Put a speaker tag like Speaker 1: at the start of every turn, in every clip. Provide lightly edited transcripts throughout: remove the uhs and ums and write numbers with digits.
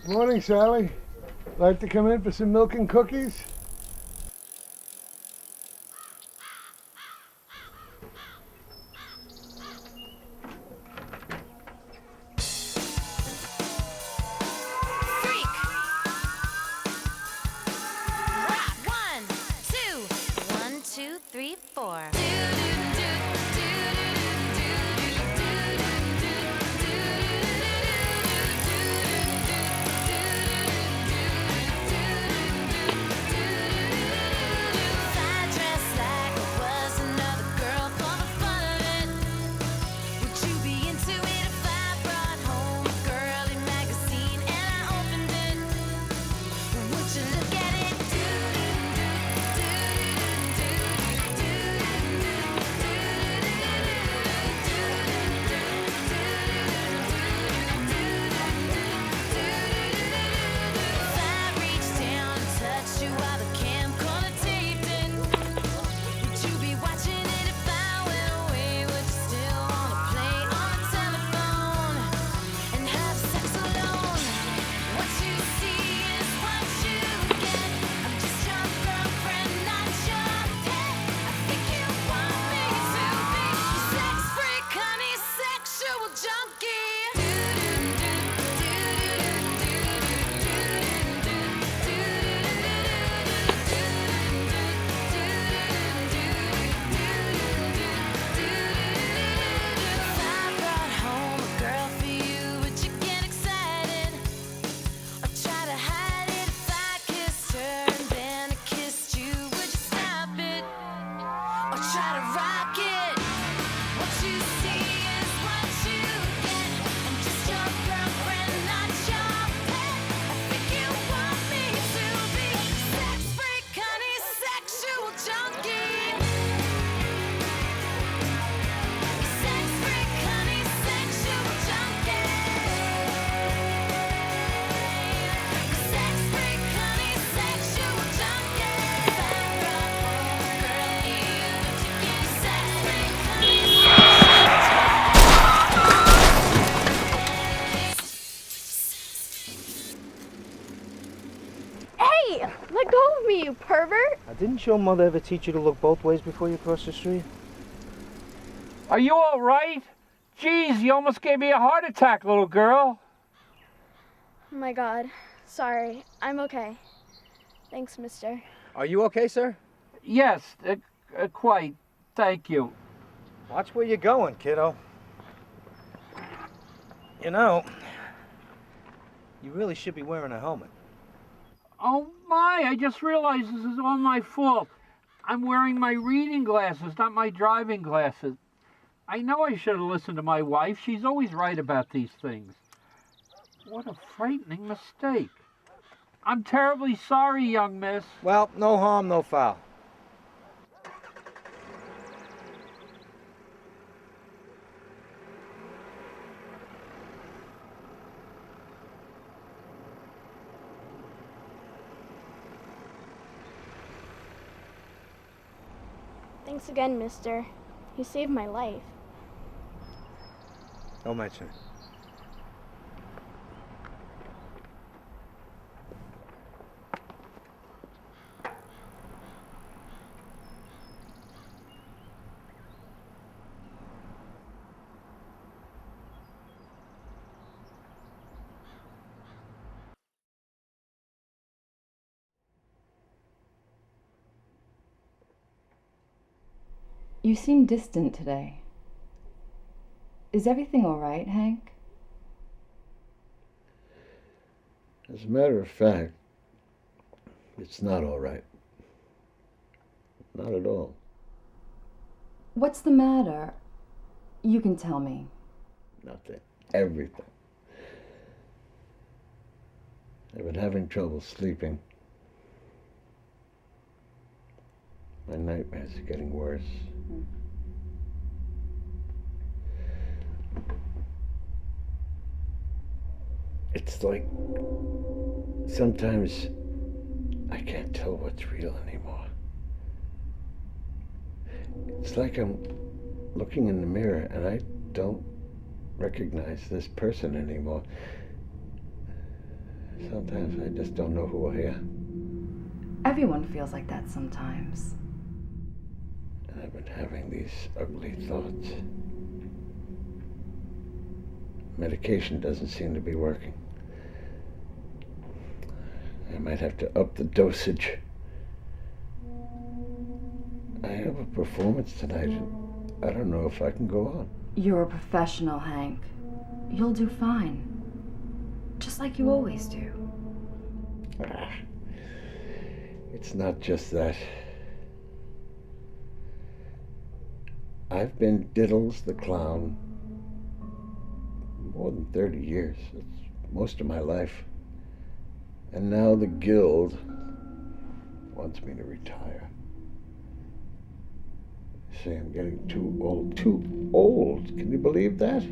Speaker 1: Morning, Sally. Like to come in for some milk and cookies?
Speaker 2: Freak! Rock! 1, 2, 1, 2, 3, 4.
Speaker 3: Let go of me, you pervert!
Speaker 4: Didn't your mother ever teach you to look both ways before you cross the street?
Speaker 5: Are you all right? Jeez, you almost gave me a heart attack, little girl.
Speaker 3: Oh my God. Sorry. I'm okay. Thanks, mister.
Speaker 4: Are you okay, sir?
Speaker 5: Yes, quite. Thank you.
Speaker 4: Watch where you're going, kiddo. You know, you really should be wearing a helmet.
Speaker 5: Oh my, I just realized this is all my fault. I'm wearing my reading glasses, not my driving glasses. I know I should have listened to my wife. She's always right about these things. What a frightening mistake. I'm terribly sorry, young miss.
Speaker 4: Well, no harm, no foul.
Speaker 3: Thanks again, mister. You saved my life.
Speaker 4: Don't mention it.
Speaker 6: You seem distant today. Is everything all right, Hank?
Speaker 1: As a matter of fact, it's not all right. Not at all.
Speaker 6: What's the matter? You can tell me.
Speaker 1: Nothing. Everything. I've been having trouble sleeping. My nightmares are getting worse. It's like sometimes I can't tell what's real anymore. It's like I'm looking in the mirror and I don't recognize this person anymore. Sometimes I just don't know who I am.
Speaker 6: Everyone feels like that sometimes.
Speaker 1: And I've been having these ugly thoughts. Medication doesn't seem to be working. I might have to up the dosage. I have a performance tonight and I don't know if I can go on.
Speaker 6: You're a professional, Hank. You'll do fine. Just like you always do.
Speaker 1: It's not just that. I've been Diddles the Clown more than 30 years. It's most of my life. And now the Guild wants me to retire. They say I'm getting too old. Too old? Can you believe that?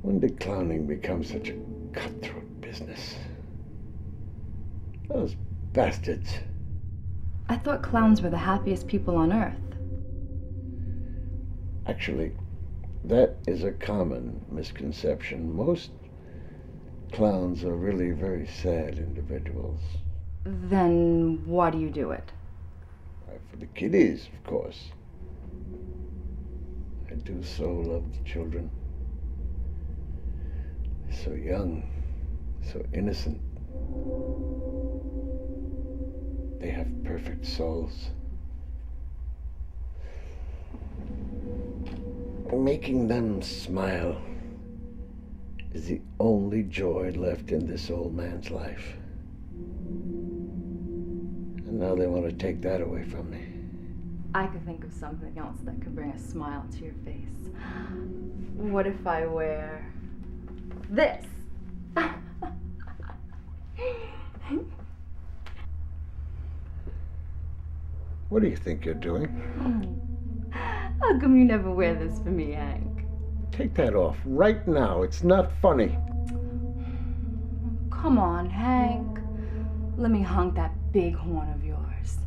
Speaker 1: When did clowning become such a cutthroat business? Those bastards.
Speaker 6: I thought clowns were the happiest people on earth.
Speaker 1: Actually, that is a common misconception. Most clowns are really very sad individuals.
Speaker 6: Then why do you do it?
Speaker 1: For the kiddies, of course. I do so love the children. They're so young, so innocent. They have perfect souls. Making them smile is the only joy left in this old man's life. And now they want to take that away from me.
Speaker 6: I could think of something else that could bring a smile to your face. What if I wear this?
Speaker 1: What do you think you're doing?
Speaker 6: How come you never wear this for me, Hank?
Speaker 1: Take that off right now. It's not funny.
Speaker 6: Come on, Hank. Let me honk that big horn of yours.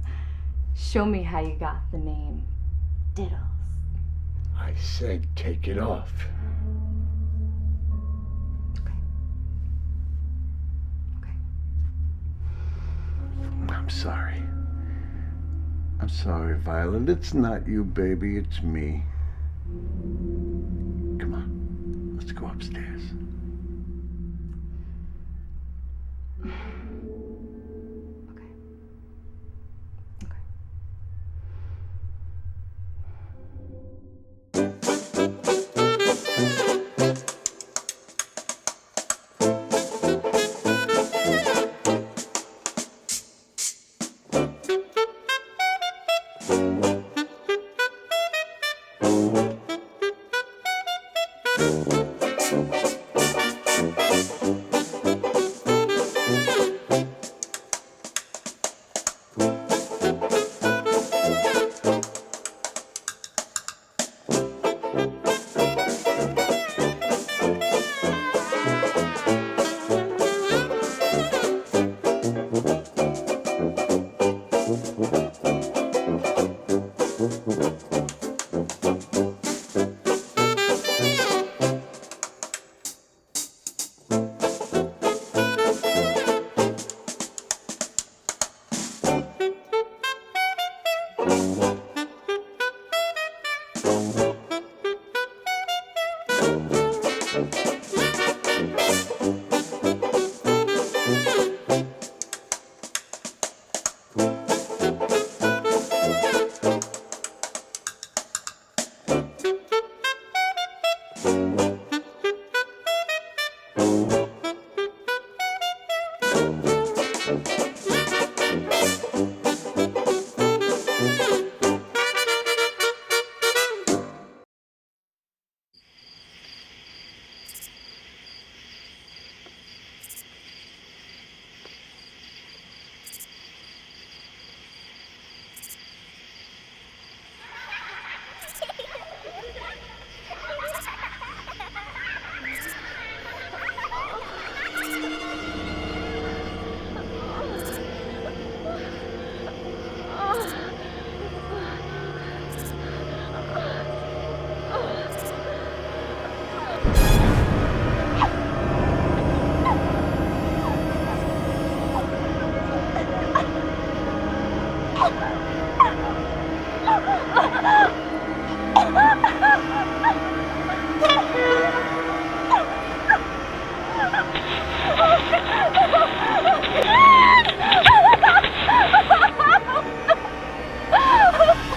Speaker 6: Show me how you got the name Diddles.
Speaker 1: I said take it off.
Speaker 6: Okay.
Speaker 1: I'm sorry. I'm sorry, Violet. It's not you, baby. It's me. Come on. Let's go upstairs.
Speaker 6: Okay. Okay.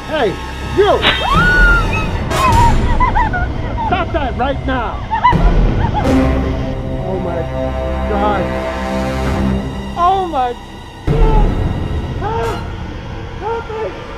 Speaker 7: Hey, you! Stop that right now! Oh my God! Oh my God! Help me!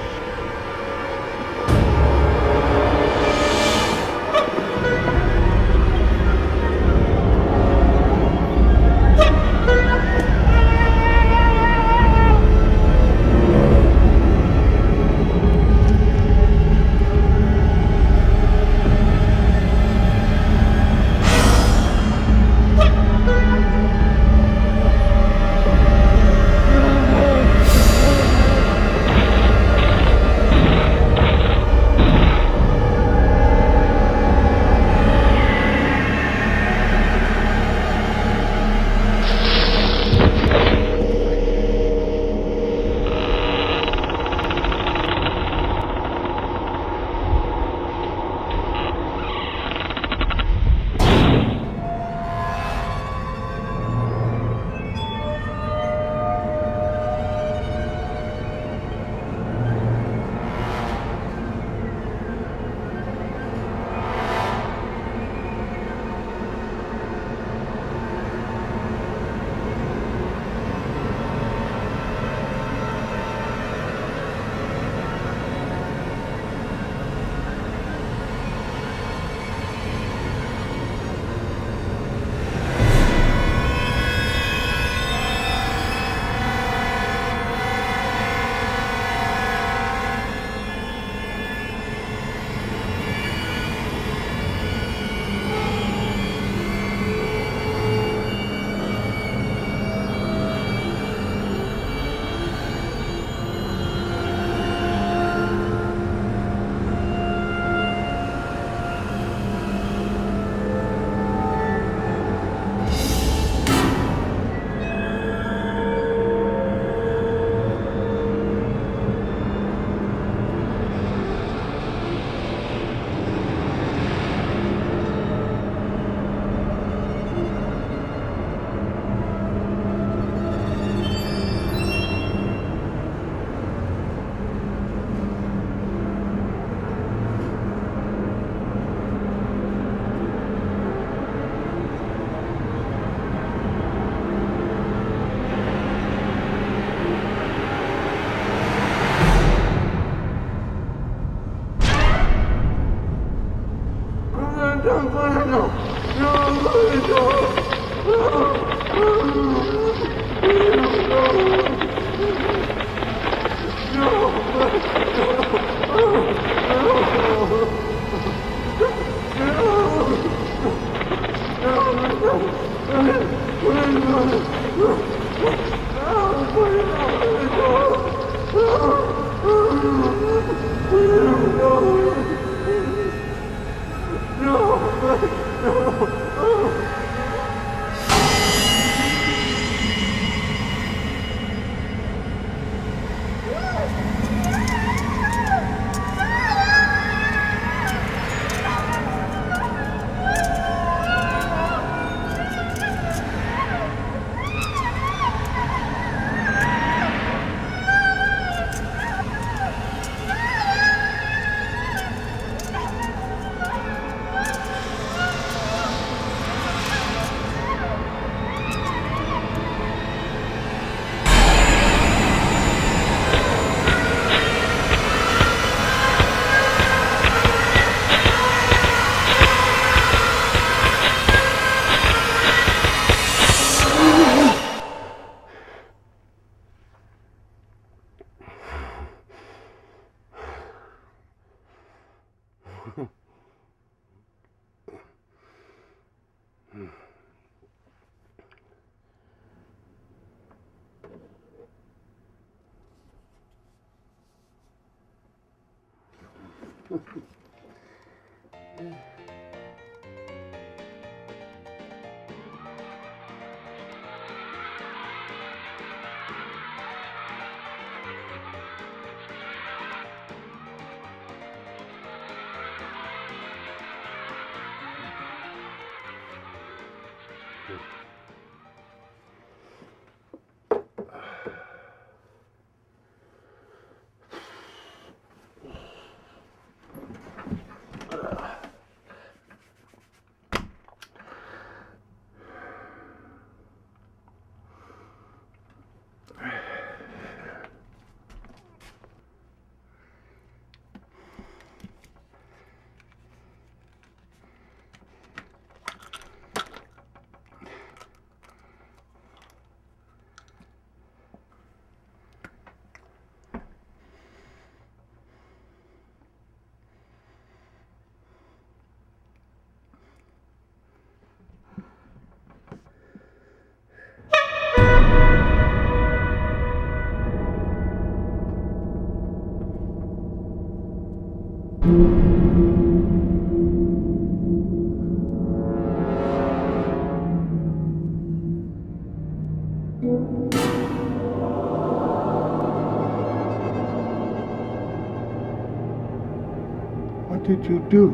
Speaker 7: did you do?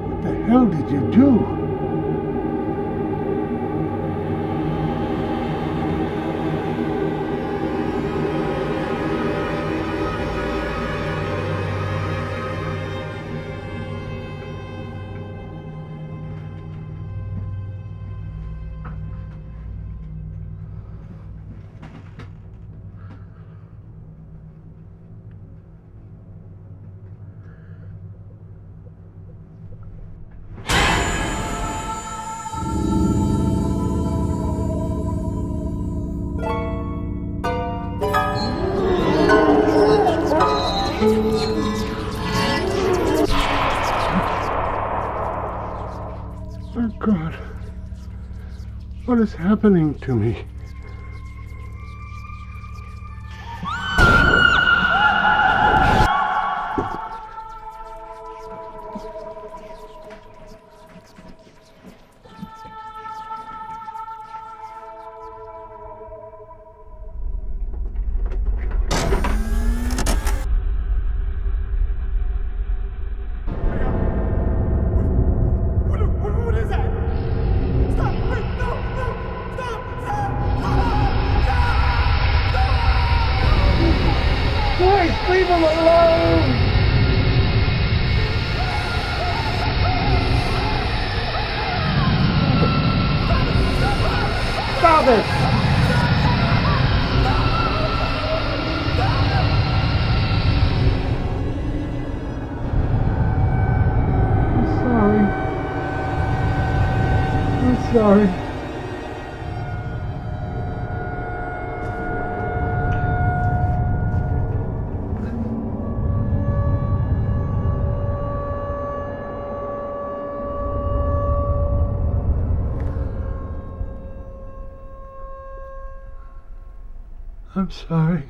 Speaker 7: What the hell did you do? Oh God, what is happening to me?
Speaker 8: What is that? Stop! Wait! No! No! Stop! Stop!
Speaker 7: Please leave him alone! Stop it! I'm sorry. I'm sorry.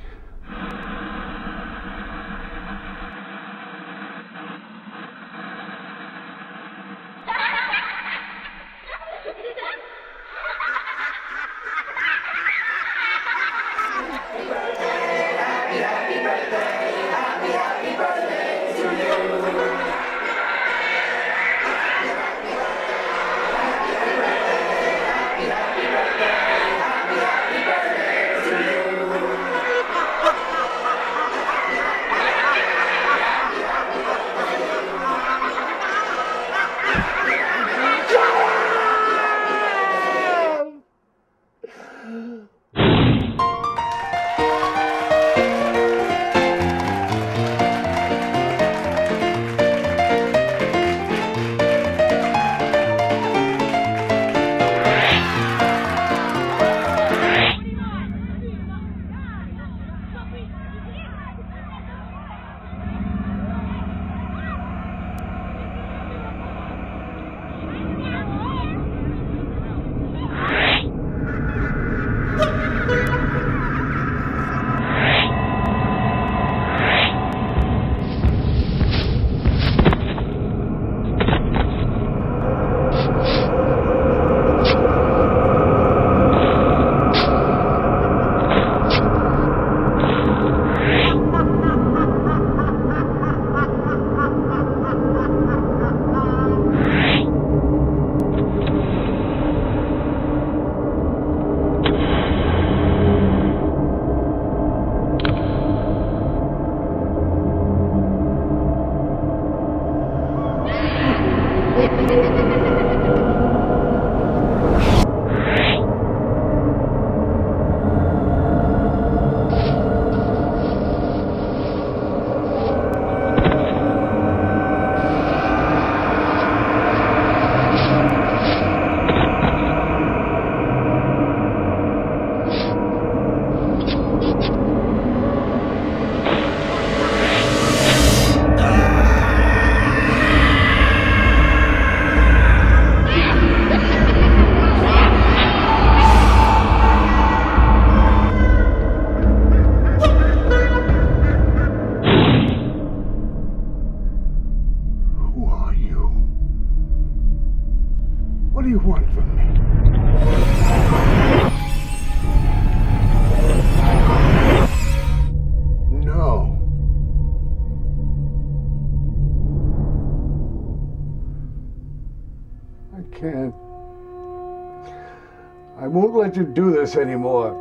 Speaker 7: I won't let you do this anymore.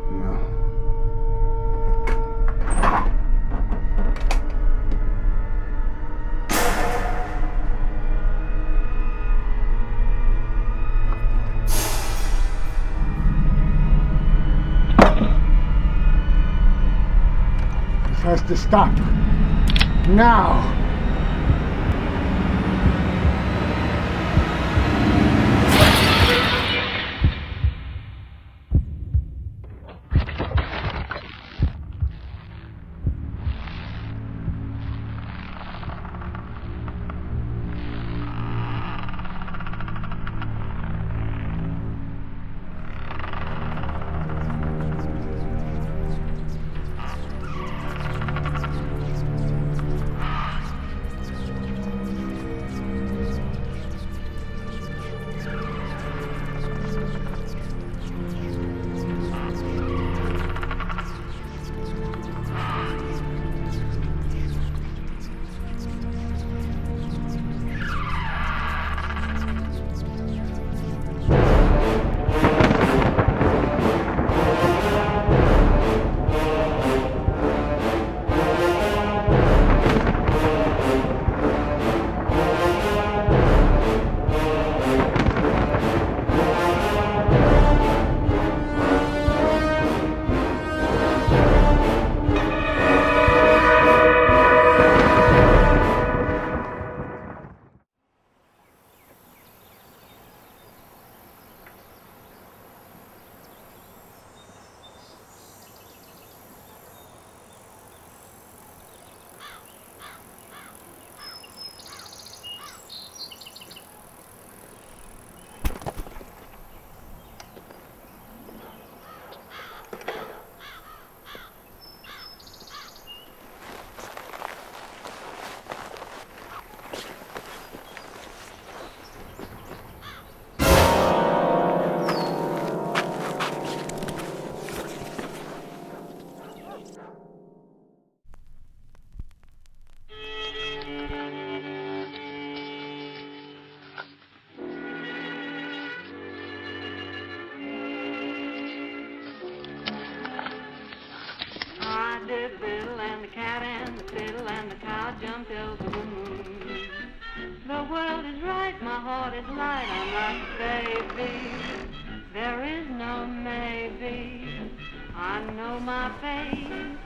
Speaker 7: No. This has to stop. Now!
Speaker 9: The fiddle and the cat and the fiddle and the cow jumped over the moon. The world is right, my heart is light, I'm like a baby. There is no maybe, I know my fate.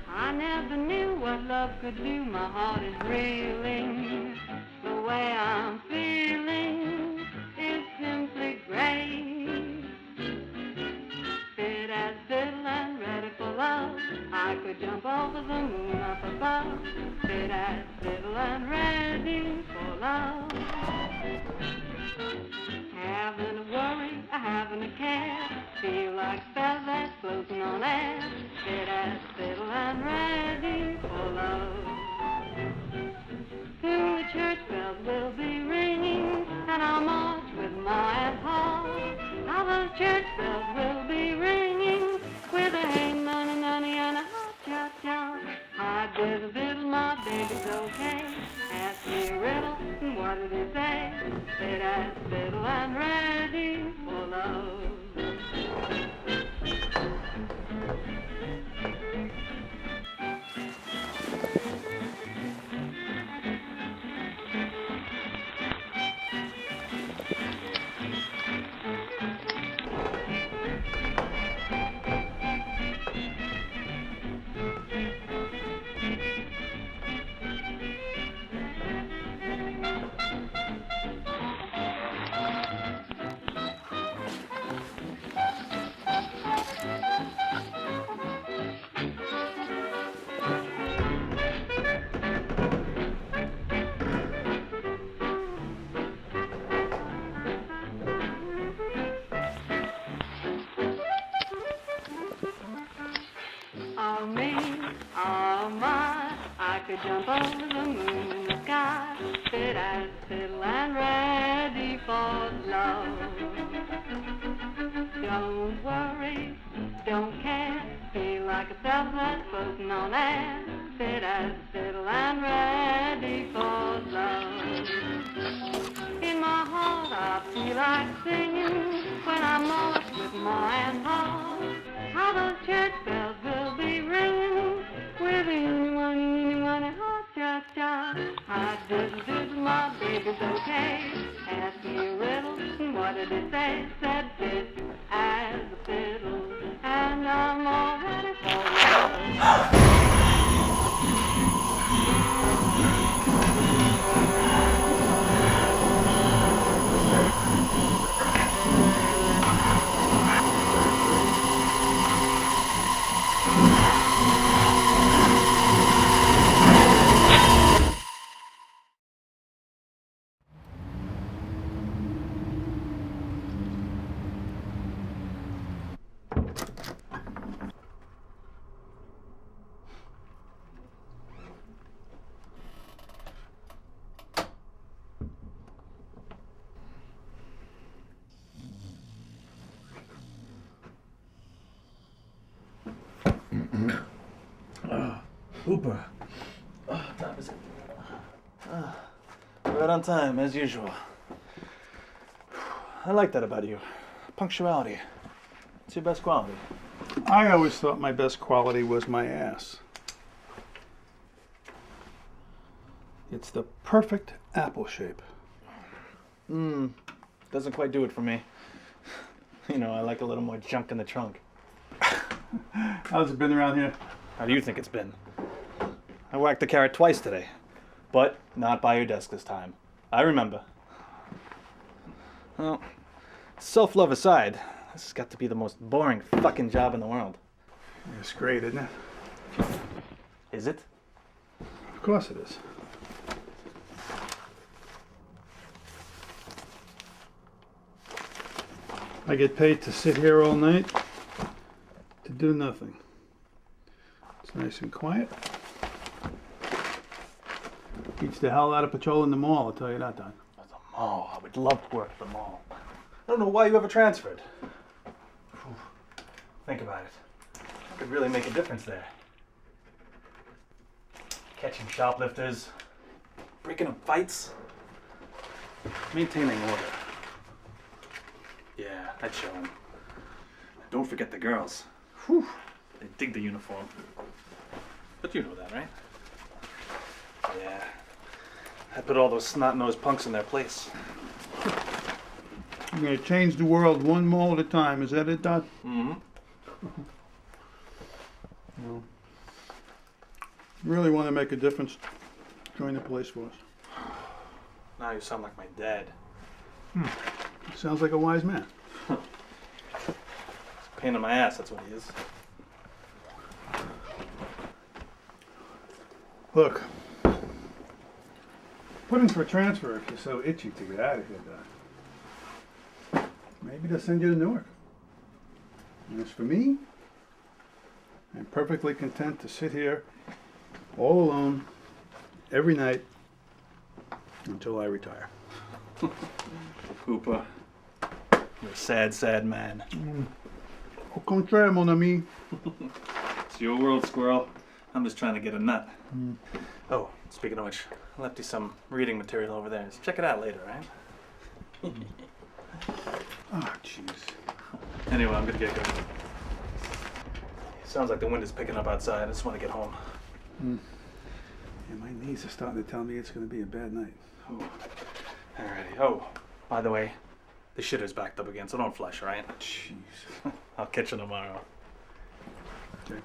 Speaker 9: I never knew what love could do, my heart is reeling. The way I'm feeling is simply great. Fit as fiddle and ready for love, I could jump over the moon up above. Fit as fiddle and ready for love. Haven't a worry, I haven't a care. Feel like feathers floating on air. Fit as fiddle and ready for love. Soon the church bells will be ringing, and I'll march with my heart. How those church bells will be ringing, with a hey money money and a hot cha cha. I did a diddle, my baby's okay. Ask me a riddle, and what did he say? Said I fiddle and ready for love. Oh me, oh my, I could jump over the moon in the sky, fit as fiddle and ready for love. Don't worry, don't care, feel like a feather floating on air, fit as a fiddle and ready for love. In my heart I feel like singing when I'm lost with my heart. How those church bells will be ringing within one heart, cha-cha. I diddle my baby's okay. Ask me a riddle, what did it say? Said fit as a fiddle, and I'm all ready for love.
Speaker 10: Hooper. What time is it? Right on time, as usual. I like that about you. Punctuality. It's your best quality.
Speaker 11: I always thought my best quality was my ass. It's the perfect apple shape.
Speaker 10: Doesn't quite do it for me. You know, I like a little more junk in the trunk.
Speaker 11: How's it been around here?
Speaker 10: How do you think it's been? I whacked the carrot twice today, but not by your desk this time. I remember. Well, self-love aside, this has got to be the most boring fucking job in the world.
Speaker 11: It's great, isn't it?
Speaker 10: Is it?
Speaker 11: Of course it is. I get paid to sit here all night to do nothing. It's nice and quiet. Beats the hell out of patrol in the mall, I'll tell you that, Don.
Speaker 10: At the mall. I would love to work at the mall. I don't know why you ever transferred. Whew. Think about it. I could really make a difference there. Catching shoplifters, breaking up fights, maintaining order. Yeah, I'd show him. Don't forget the girls. Whew. They dig the uniform. But you know that, right? Yeah. I put all those snot-nosed punks in their place.
Speaker 11: You're going to change the world one mall at a time, is that it, Don?
Speaker 10: Mm-hmm.
Speaker 11: Well, you really want to make a difference, join the police force.
Speaker 10: Now you sound like my dad.
Speaker 11: Sounds like a wise man.
Speaker 10: It's a pain in my ass, that's what he is.
Speaker 11: Look, put in for a transfer if you're so itchy to get out of here, Don. Maybe they'll send you to Newark. And as for me, I'm perfectly content to sit here all alone every night until I retire.
Speaker 10: Hooper, you're a sad, sad man.
Speaker 11: Au contraire, mon ami.
Speaker 10: It's your world, squirrel. I'm just trying to get a nut. Oh, speaking of which, I left you some reading material over there. Just check it out later, right?
Speaker 11: Oh, jeez.
Speaker 10: Anyway, I'm gonna get going. Sounds like the wind is picking up outside. I just want to get home.
Speaker 11: Yeah, my knees are starting to tell me it's going to be a bad night.
Speaker 10: Oh. Alrighty. Oh, by the way, the shitter's backed up again, so don't flush, right?
Speaker 11: Jeez.
Speaker 10: I'll catch you tomorrow.
Speaker 11: Okay.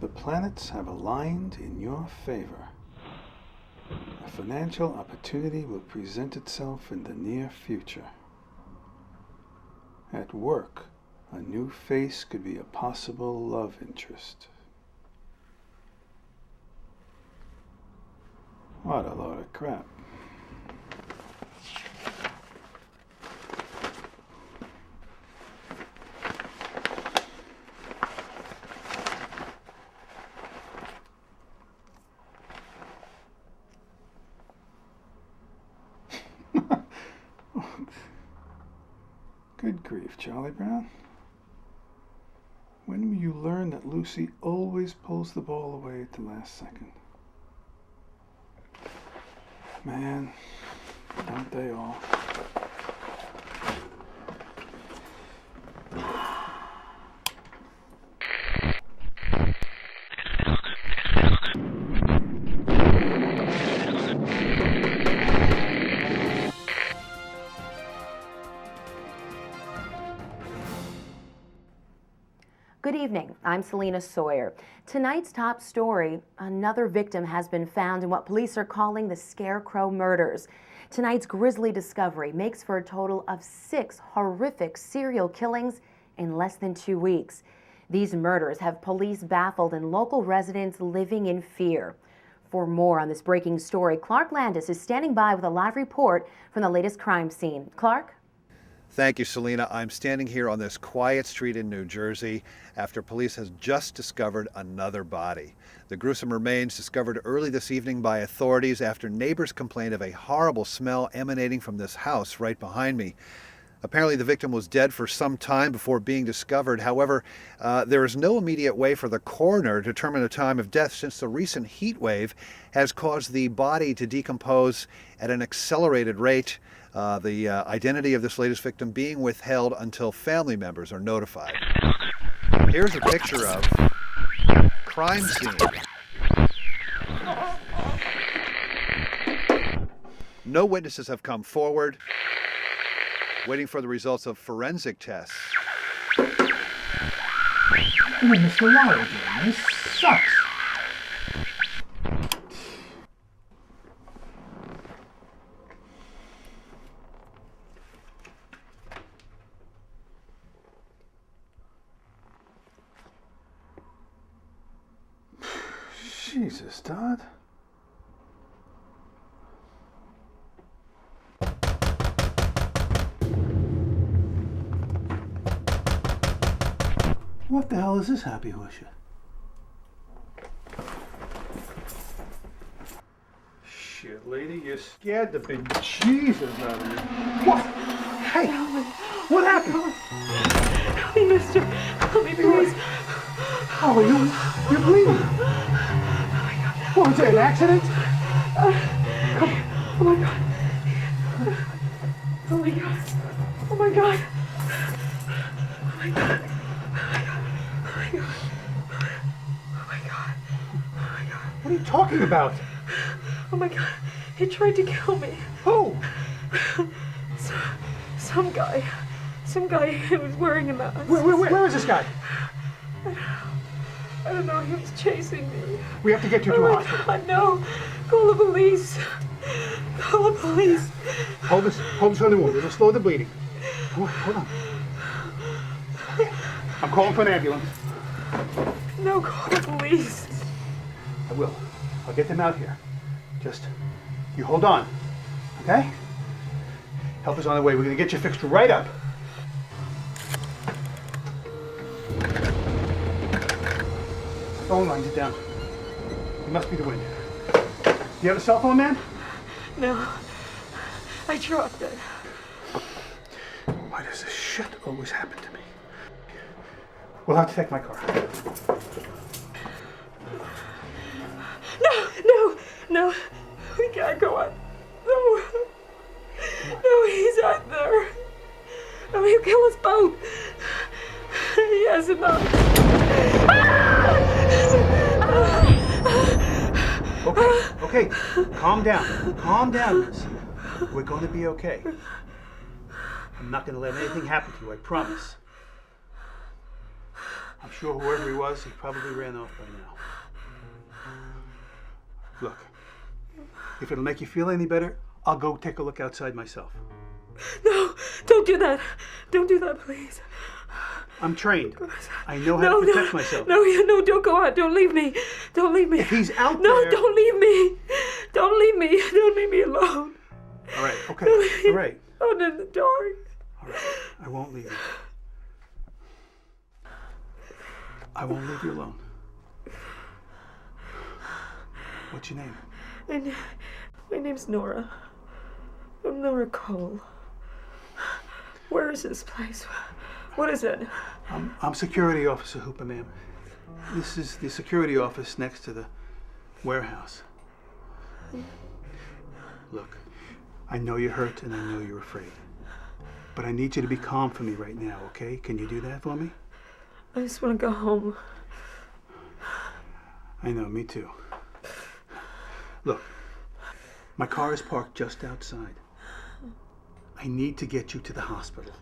Speaker 11: the planets have aligned in your favor. A financial opportunity will present itself in the near future. At work, a new face could be a possible love interest. What a load of crap. Good grief, Charlie Brown. When will you learn that Lucy always pulls the ball away at the last second? Man, don't they all?
Speaker 12: Good evening, I'm Selena Sawyer. Tonight's top story, another victim has been found in what police are calling the Scarecrow murders. Tonight's grisly discovery makes for a total of 6 horrific serial killings in less than 2 weeks. These murders have police baffled and local residents living in fear. For more on this breaking story, Clark Landis is standing by with a live report from the latest crime scene. Clark?
Speaker 13: Thank you, Selena. I'm standing here on this quiet street in New Jersey after police has just discovered another body. The gruesome remains discovered early this evening by authorities after neighbors complained of a horrible smell emanating from this house right behind me. Apparently, the victim was dead for some time before being discovered. However, there is no immediate way for the coroner to determine the time of death since the recent heat wave has caused the body to decompose at an accelerated rate. The identity of this latest victim being withheld until family members are notified. Here's a picture of crime scene. No witnesses have come forward. Waiting for the results of forensic tests.
Speaker 8: Oh, Mr. Lyle, this sucks.
Speaker 11: Jesus, Todd. What the hell is this happy horseshit? Shit, lady, you scared the big Jesus out of me. What? Hey, what happened?
Speaker 9: Help me, mister. Help me, please.
Speaker 11: Oh, you're bleeding. What, was it an accident?
Speaker 9: Come on. Oh my God. Oh my God. Oh my God. Oh my God.
Speaker 11: What are you talking about?
Speaker 9: Oh my God. He tried to kill me.
Speaker 11: Who?
Speaker 9: Some guy. Some guy who was wearing a mask.
Speaker 11: Where is this guy?
Speaker 9: I don't know. He was chasing me.
Speaker 11: We have to get you to a hospital.
Speaker 9: God, no. Call the police. Call the police.
Speaker 11: Hold this on the wound. It'll slow the bleeding. Hold on. I'm calling for an ambulance.
Speaker 9: No, call the police.
Speaker 11: I will. I'll get them out here. Just, you hold on. Okay? Help is on the way. We're going to get you fixed right up. Phone line's down. It must be the wind. Do you have a cell phone, man?
Speaker 9: No. I dropped it.
Speaker 11: Why does this shit always happen to me? We'll have to take my car.
Speaker 9: No. We can't go on. No. No, he's out there. No, he'll kill us both. He has enough.
Speaker 11: Okay. Calm down, miss. We're going to be okay. I'm not going to let anything happen to you, I promise. I'm sure whoever he was, he probably ran off by now. Look, if it'll make you feel any better, I'll go take a look outside myself.
Speaker 14: No, don't do that. Don't do that, please.
Speaker 11: I'm trained. I know how to protect myself.
Speaker 14: No, don't go out. Don't leave me. Don't leave me.
Speaker 11: If he's out
Speaker 14: No,
Speaker 11: there...
Speaker 14: don't leave me. Don't leave me. Don't leave me alone.
Speaker 11: All right, okay, all right.
Speaker 14: Out in the dark.
Speaker 11: All right, I won't leave you. I won't leave you alone. What's your name?
Speaker 14: My name's Nora. I'm Nora Cole. Where is this place? What is it?
Speaker 11: I'm security officer Hooper, ma'am. This is the security office next to the warehouse. Look, I know you're hurt and I know you're afraid. But I need you to be calm for me right now, okay? Can you do that for me?
Speaker 14: I just want to go home.
Speaker 11: I know, me too. Look, my car is parked just outside. I need to get you to the hospital.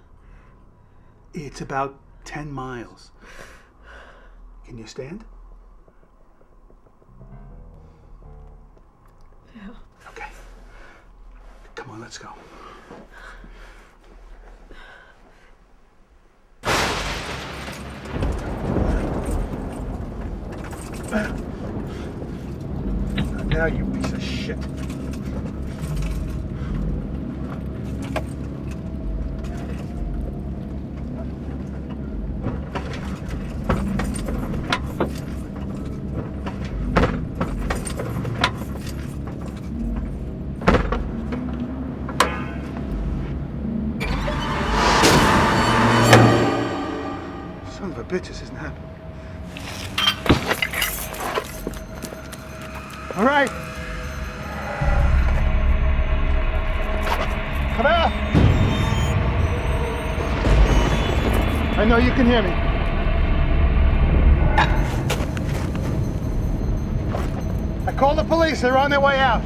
Speaker 11: It's about 10 miles. Can you stand?
Speaker 14: Yeah.
Speaker 11: Okay. Come on, let's go. Now, you piece of shit. Son of a bitch, this isn't happening. All right. Come out. I know you can hear me. I called the police. They're on their way out.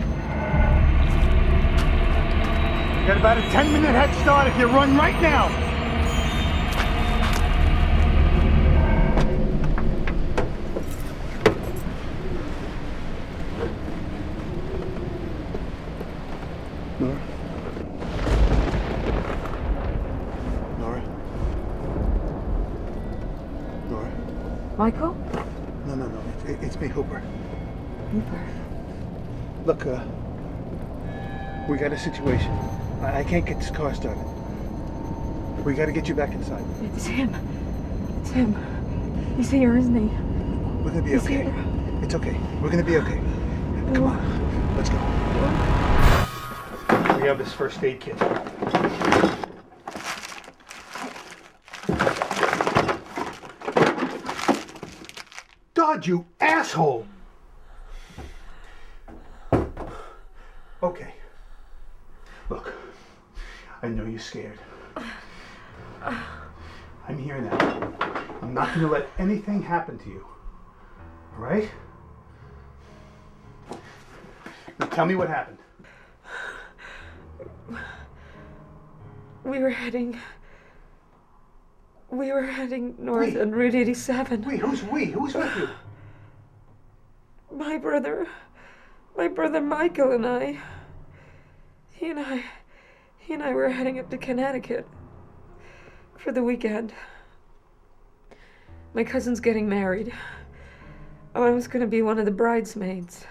Speaker 11: You got about a 10-minute head start if you run right now. Nora? Nora? Nora?
Speaker 14: Michael?
Speaker 11: No. It's me, Hooper.
Speaker 14: Hooper.
Speaker 11: Look, we got a situation. I can't get this car started. We gotta get you back inside.
Speaker 14: It's him. It's him. He's here, isn't he?
Speaker 11: We're gonna be
Speaker 14: He's
Speaker 11: okay.
Speaker 14: here.
Speaker 11: It's okay. We're gonna be okay. Come on. Let's go. We have this first aid kit. God, you asshole! Okay. Look, I know you're scared. I'm here now. I'm not going to let anything happen to you. All right? Now tell me what happened.
Speaker 14: We were heading north on Route 87.
Speaker 11: Wait, who's we? Who's with you?
Speaker 14: My brother Michael and I. He and I were heading up to Connecticut for the weekend. My cousin's getting married. I was going to be one of the bridesmaids.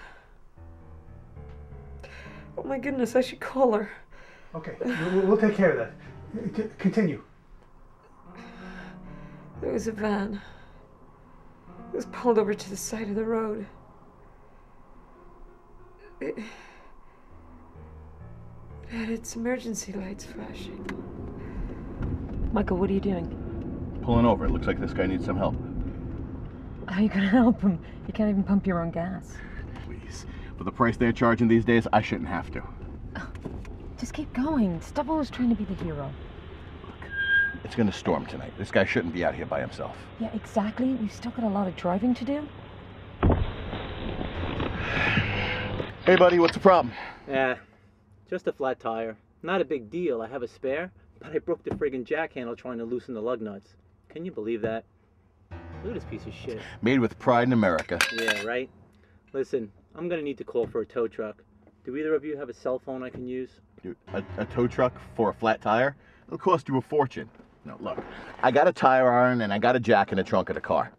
Speaker 14: Oh my goodness, I should call her.
Speaker 11: Okay, we'll take care of that. Continue.
Speaker 14: There was a van. It was pulled over to the side of the road. It had its emergency lights flashing. Michael, what are you doing?
Speaker 15: Pulling over. It looks like this guy needs some help.
Speaker 16: How are you gonna help him? You can't even pump your own gas.
Speaker 15: Please. For the price they're charging these days, I shouldn't have to.
Speaker 16: Just keep going. Stop always trying to be the hero.
Speaker 15: It's gonna storm tonight. This guy shouldn't be out here by himself.
Speaker 16: Yeah, exactly. We've still got a lot of driving to do.
Speaker 15: Hey, buddy, what's the problem?
Speaker 4: Just a flat tire. Not a big deal. I have a spare, but I broke the friggin' jack handle trying to loosen the lug nuts. Can you believe that? Look at this piece of shit.
Speaker 15: Made with pride in America.
Speaker 4: Yeah, right? Listen, I'm gonna need to call for a tow truck. Do either of you have a cell phone I can use?
Speaker 15: Dude, a tow truck for a flat tire? It'll cost you a fortune. No, look, I got a tire iron and I got a jack in the trunk of the car.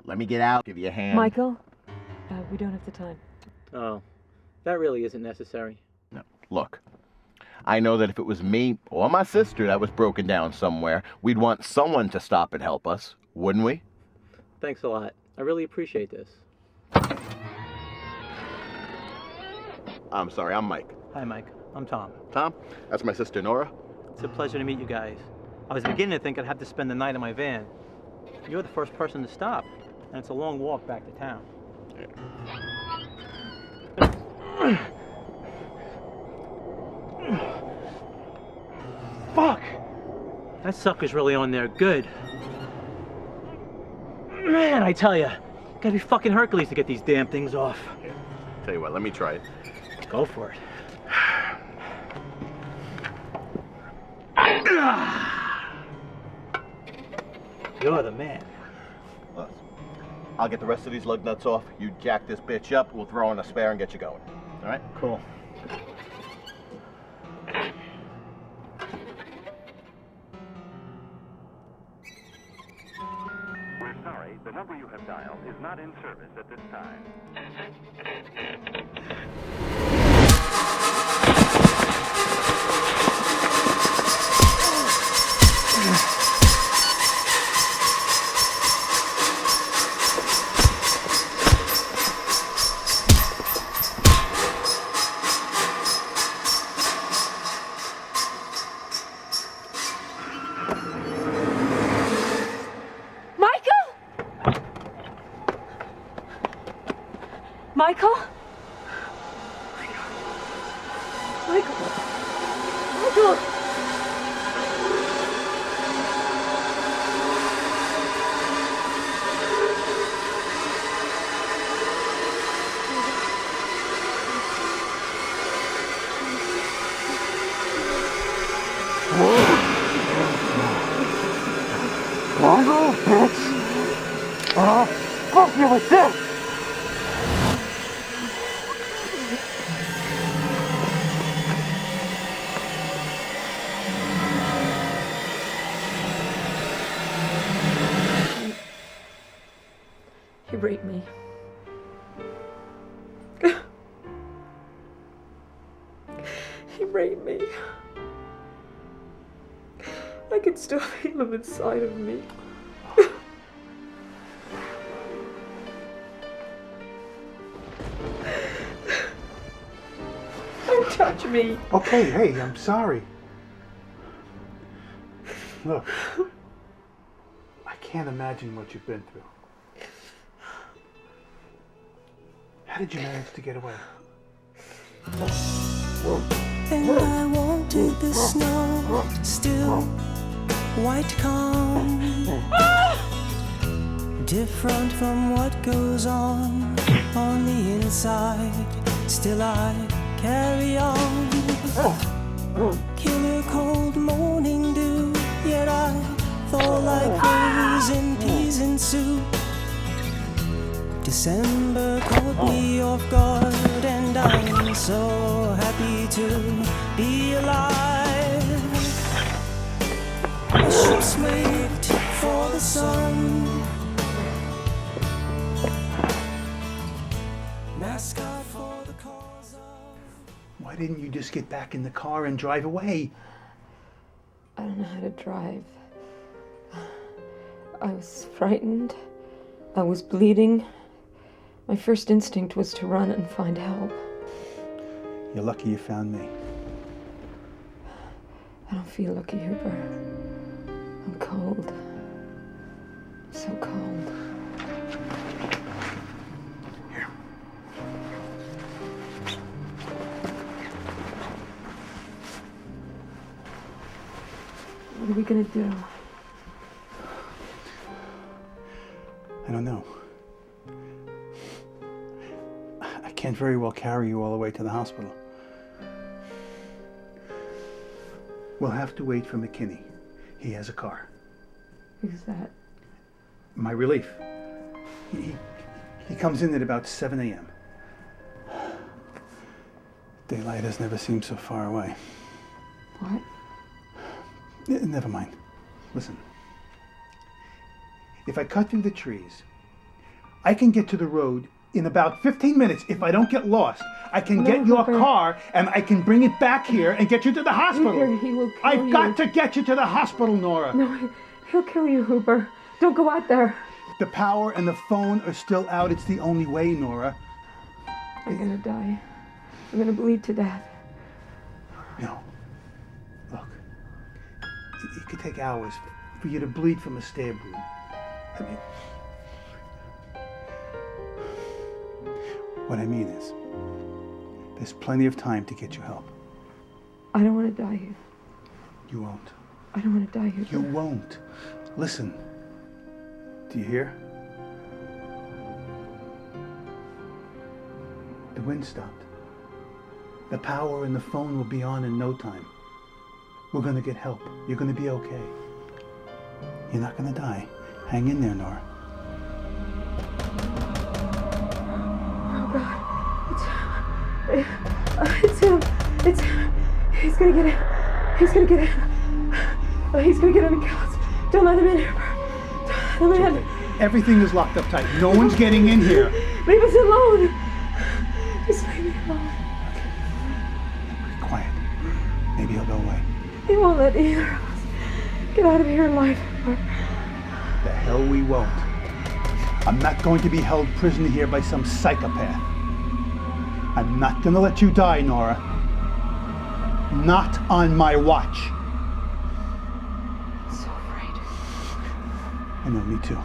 Speaker 15: Let me get out, give you a hand.
Speaker 16: Michael, we don't have the time.
Speaker 4: Oh, that really isn't necessary.
Speaker 15: No, look, I know that if it was me or my sister that was broken down somewhere, we'd want someone to stop and help us, wouldn't we?
Speaker 4: Thanks a lot. I really appreciate this.
Speaker 15: I'm sorry, I'm Mike.
Speaker 4: Hi, Mike. I'm Tom.
Speaker 15: Tom, that's my sister Nora.
Speaker 4: It's a pleasure to meet you guys. I was beginning to think I'd have to spend the night in my van. You're the first person to stop, and it's a long walk back to town. Fuck! That sucker's really on there good. Man, I tell ya, gotta be fucking Hercules to get these damn things off.
Speaker 15: Tell you what, let me try it.
Speaker 4: Go for it. You're the man.
Speaker 15: Look, I'll get the rest of these lug nuts off. You jack this bitch up, we'll throw in a spare and get you going. All right?
Speaker 4: Cool.
Speaker 17: We're sorry, the number you have dialed is not in service at this time.
Speaker 14: Michael? Michael? Michael?
Speaker 7: Michael, bitch! Fuck you with this!
Speaker 14: He raped me. He raped me. I can still feel him inside of me. Don't touch me.
Speaker 11: Okay, hey, I'm sorry. Look, I can't imagine what you've been through. How did you manage to get away?
Speaker 18: And I wanted the snow still white calm, different from what goes on the inside. Still I carry on. Killer cold morning dew, yet I fall like frozen peas in soup. December caught me off guard, and I'm so happy to be alive. The ships wait for the sun. Mascot for the cause of...
Speaker 11: Why didn't you just get back in the car and drive away?
Speaker 14: I don't know how to drive. I was frightened. I was bleeding. My first instinct was to run and find help.
Speaker 11: You're lucky you found me.
Speaker 14: I don't feel lucky, Hooper. I'm cold. So cold.
Speaker 11: Here.
Speaker 14: What are we gonna do?
Speaker 11: I don't know. I can't very well carry you all the way to the hospital. We'll have to wait for McKinney. He has a car.
Speaker 14: Who's that?
Speaker 11: my relief. He comes in at about 7 a.m. Daylight has never seemed so far away.
Speaker 14: What?
Speaker 11: Never mind. Listen. If I cut through the trees, I can get to the road in about 15 minutes if I don't get lost. I can get your car and I can bring it back here and get you to the hospital.
Speaker 14: Hooper, he will kill
Speaker 11: I've got to get you to the hospital, Nora.
Speaker 14: No, he'll kill you, Hooper. Don't go out there.
Speaker 11: The power and the phone are still out. It's the only way, Nora.
Speaker 14: I'm gonna die. I'm gonna bleed to death.
Speaker 11: No. Look, it could take hours for you to bleed from a stab wound. I mean, what I mean is, there's plenty of time to get you help.
Speaker 14: I don't want to die here.
Speaker 11: You won't.
Speaker 14: I don't want to die here.
Speaker 11: You won't. Listen. Do you hear? The wind stopped. The power and the phone will be on in no time. We're gonna get help. You're gonna be okay. You're not gonna die. Hang in there, Nora.
Speaker 14: Oh God, it's him. It's him. He's gonna get in. He's gonna get in. He's gonna get in and kill us. Don't let him in here. Don't let him in.
Speaker 11: Everything is locked up tight. No one's getting in here.
Speaker 14: Leave us alone. Just leave me alone.
Speaker 11: Be quiet. Maybe he'll go away.
Speaker 14: He won't let either of us get out of here alive.
Speaker 11: The hell we won't. I'm not going to be held prisoner here by some psychopath. I'm not gonna let you die, Nora. Not on my watch.
Speaker 14: I'm so afraid.
Speaker 11: I know, me too.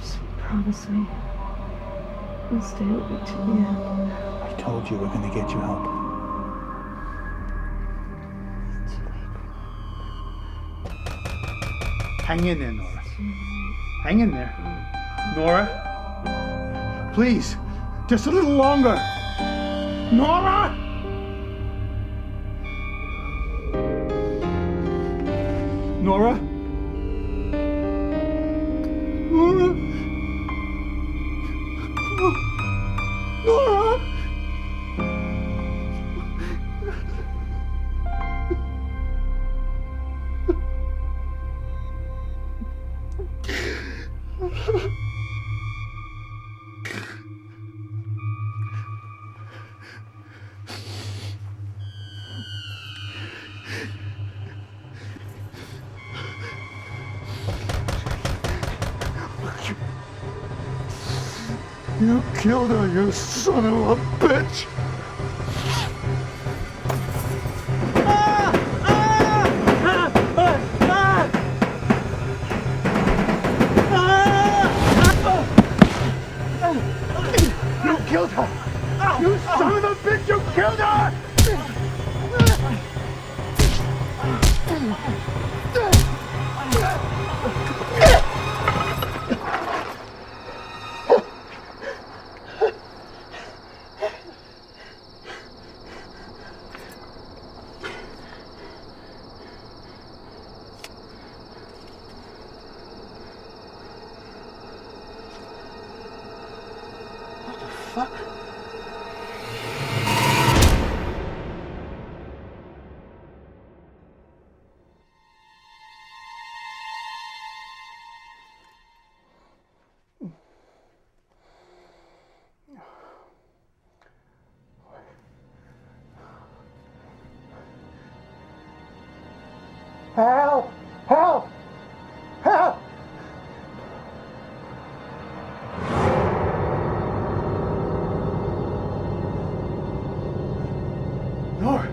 Speaker 14: Just promise me you'll stay with me till the end.
Speaker 11: I told you we're gonna get you help.
Speaker 14: It's too late.
Speaker 11: Hang in there, Nora. Hang in there. Nora? Please, just a little longer. Nora! Nora? Nora? Nora? You killed her, you son of a bitch! You killed her! You son of a bitch, you killed her! Help! Help! Help! Nora!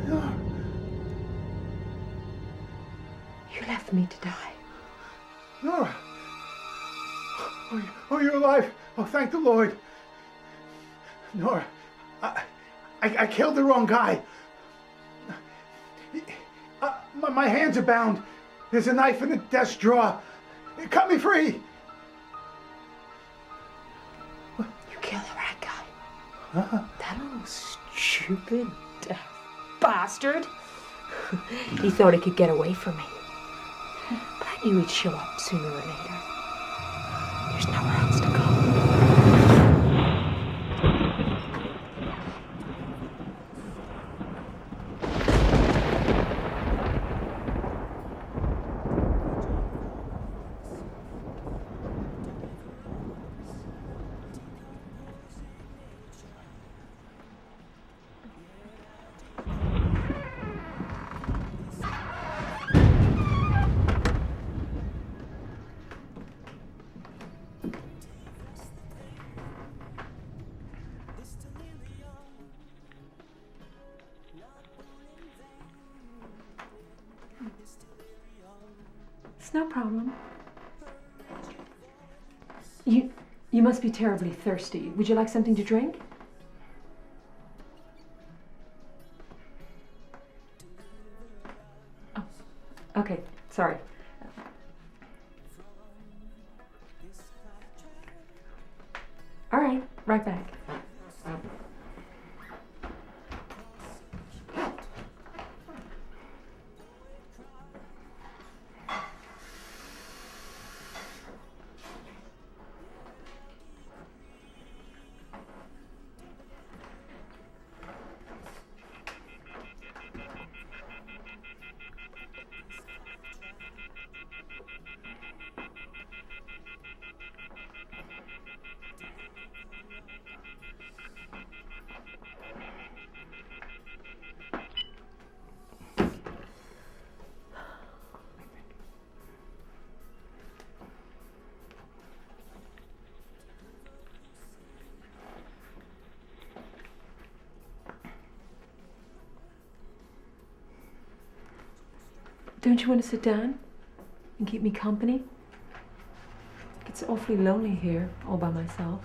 Speaker 11: Nora!
Speaker 14: You left me to die.
Speaker 11: Nora! Oh, you're alive! Oh, thank the Lord! Nora, I killed the wrong guy. My hands are bound. There's a knife in the desk drawer. Cut me free.
Speaker 14: You killed the rat guy.
Speaker 11: Huh?
Speaker 14: That old stupid bastard. He thought he could get away from me. But I knew he'd show up sooner or later. There's nowhere else to go. It's no problem. You must be terribly thirsty. Would you like something to drink? Oh, okay, sorry. All right, right back. Don't you want to sit down and keep me company? It's awfully lonely here, all by myself.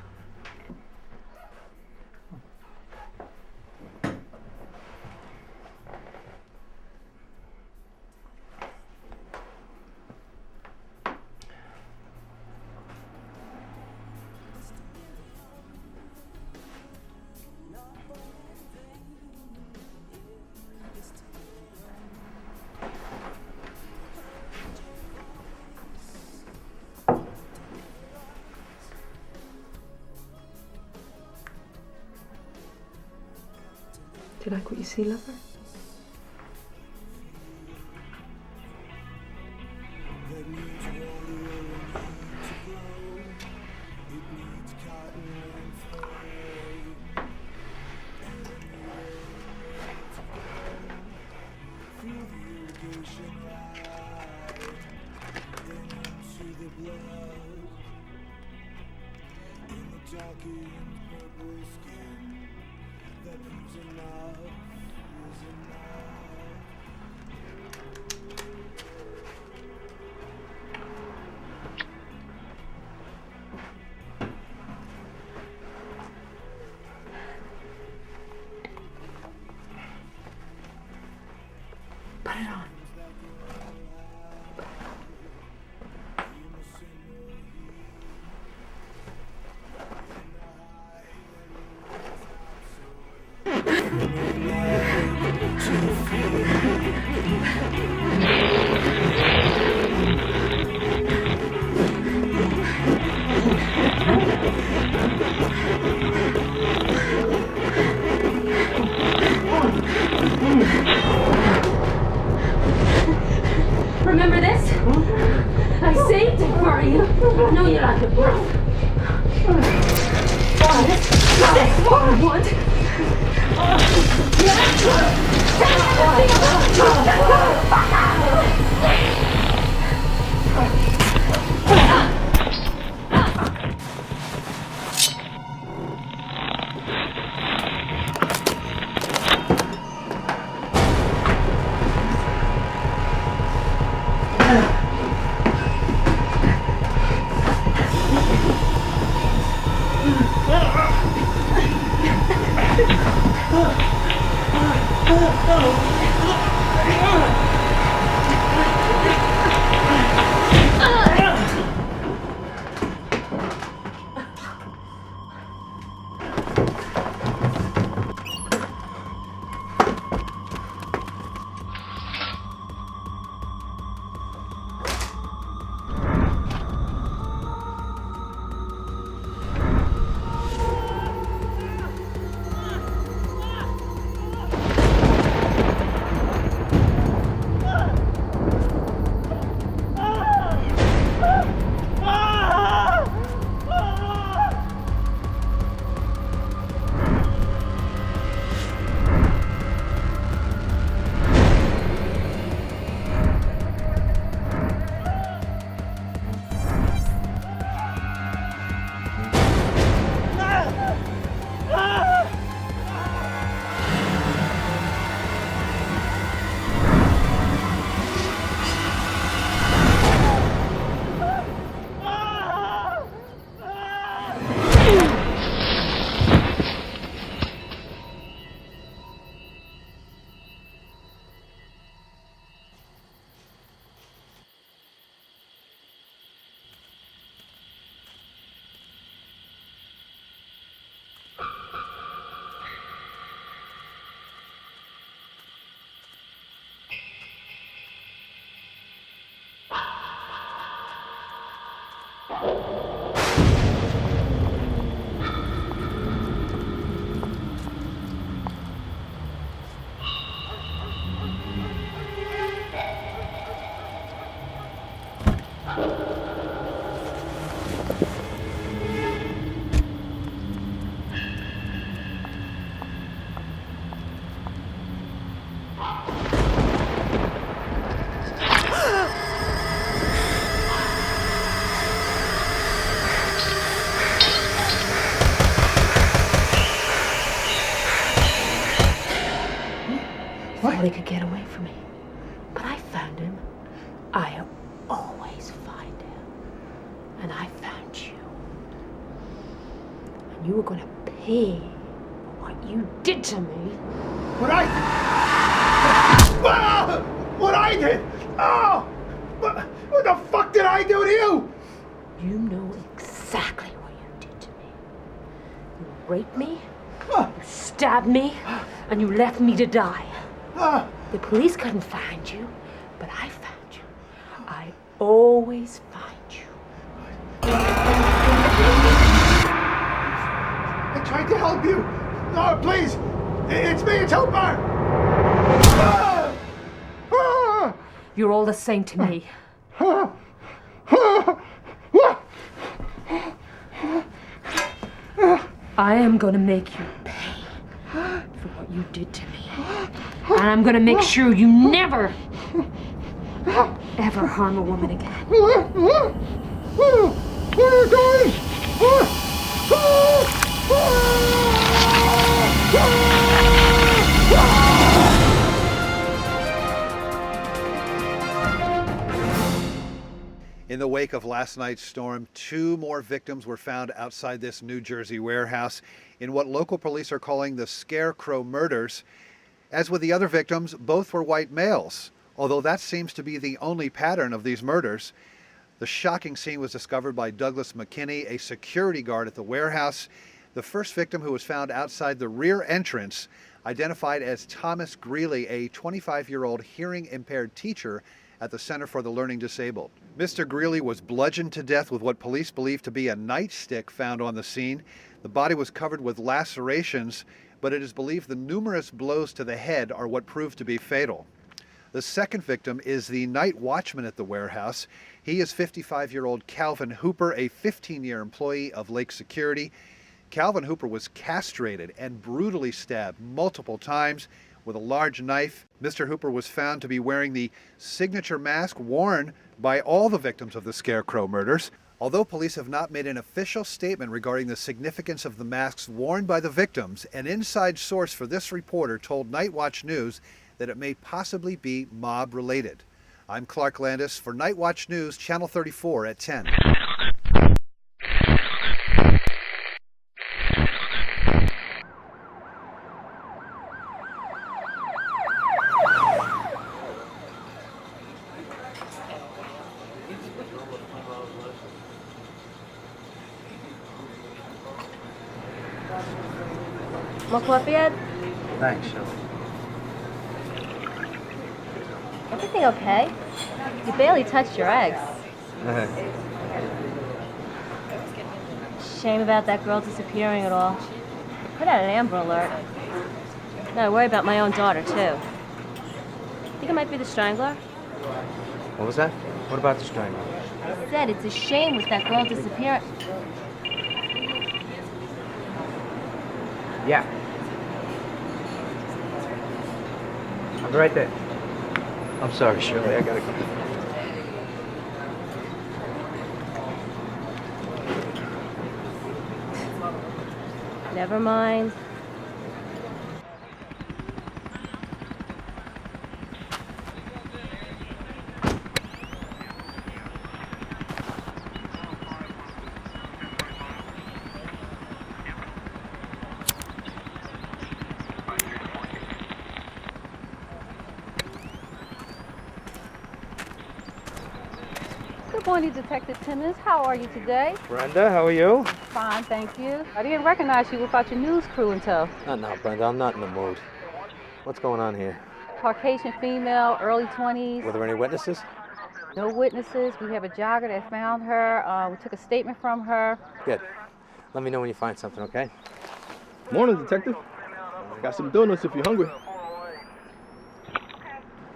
Speaker 14: Do you like what you see, lover? Put it on. Remember this? I saved it for you. I know you like it, bro. This what I want. Thought he could get away from me. But I found him. I always find him. And I found you. And you were gonna pay for what you did to me.
Speaker 11: What I did? Oh! What the fuck did I do to you?
Speaker 14: You know exactly what you did to me. You raped me, you stabbed me, and you left me to die. The police couldn't find you, but I found you. I always find you.
Speaker 11: I tried to help you. No, please. It's me, it's Hooper.
Speaker 14: You're all the same to me. I am gonna make you pay for what you did to me. And I'm gonna make sure you never, ever harm a woman again.
Speaker 11: Where are you going?
Speaker 13: In the wake of last night's storm, 2 more victims were found outside this New Jersey warehouse in what local police are calling the Scarecrow murders. As with the other victims, both were white males, although that seems to be the only pattern of these murders. The shocking scene was discovered by Douglas McKinney, a security guard at the warehouse. The first victim, who was found outside the rear entrance, identified as Thomas Greeley, a 25-year-old hearing-impaired teacher at the Center for the Learning Disabled. Mr. Greeley was bludgeoned to death with what police believe to be a nightstick found on the scene. The body was covered with lacerations, but it is believed the numerous blows to the head are what proved to be fatal. The second victim is the night watchman at the warehouse. He is 55-year-old Calvin Hooper, a 15-year employee of Lake Security. Calvin Hooper was castrated and brutally stabbed multiple times with a large knife. Mr. Hooper was found to be wearing the signature mask worn by all the victims of the Scarecrow murders. Although police have not made an official statement regarding the significance of the masks worn by the victims, an inside source for this reporter told Night Watch News that it may possibly be mob-related. I'm Clark Landis for Night Watch News, Channel 34 at 10.
Speaker 19: More coffee, Ed?
Speaker 4: Thanks, Shelley.
Speaker 19: Everything okay? You barely touched your eggs. Shame about that girl disappearing at all. Put out an Amber Alert. No, I worry about my own daughter, too. Think it might be the Strangler?
Speaker 20: What was that? What about the Strangler?
Speaker 19: I said it's a shame with that girl disappearing.
Speaker 20: Yeah. I'll be right there. I'm sorry, Shirley. I gotta go.
Speaker 19: Never mind.
Speaker 21: Good morning, Detective Timmons. How are you today?
Speaker 20: Brenda, how are you?
Speaker 21: Fine, thank you. I didn't recognize you without your news crew in tow.
Speaker 20: No, Brenda, I'm not in the mood. What's going on here?
Speaker 21: Caucasian female, early 20s.
Speaker 20: Were there any witnesses?
Speaker 21: No witnesses. We have a jogger that found her. We took a statement from her.
Speaker 20: Good. Let me know when you find something, okay?
Speaker 2: Morning, Detective. Got some donuts if you're hungry.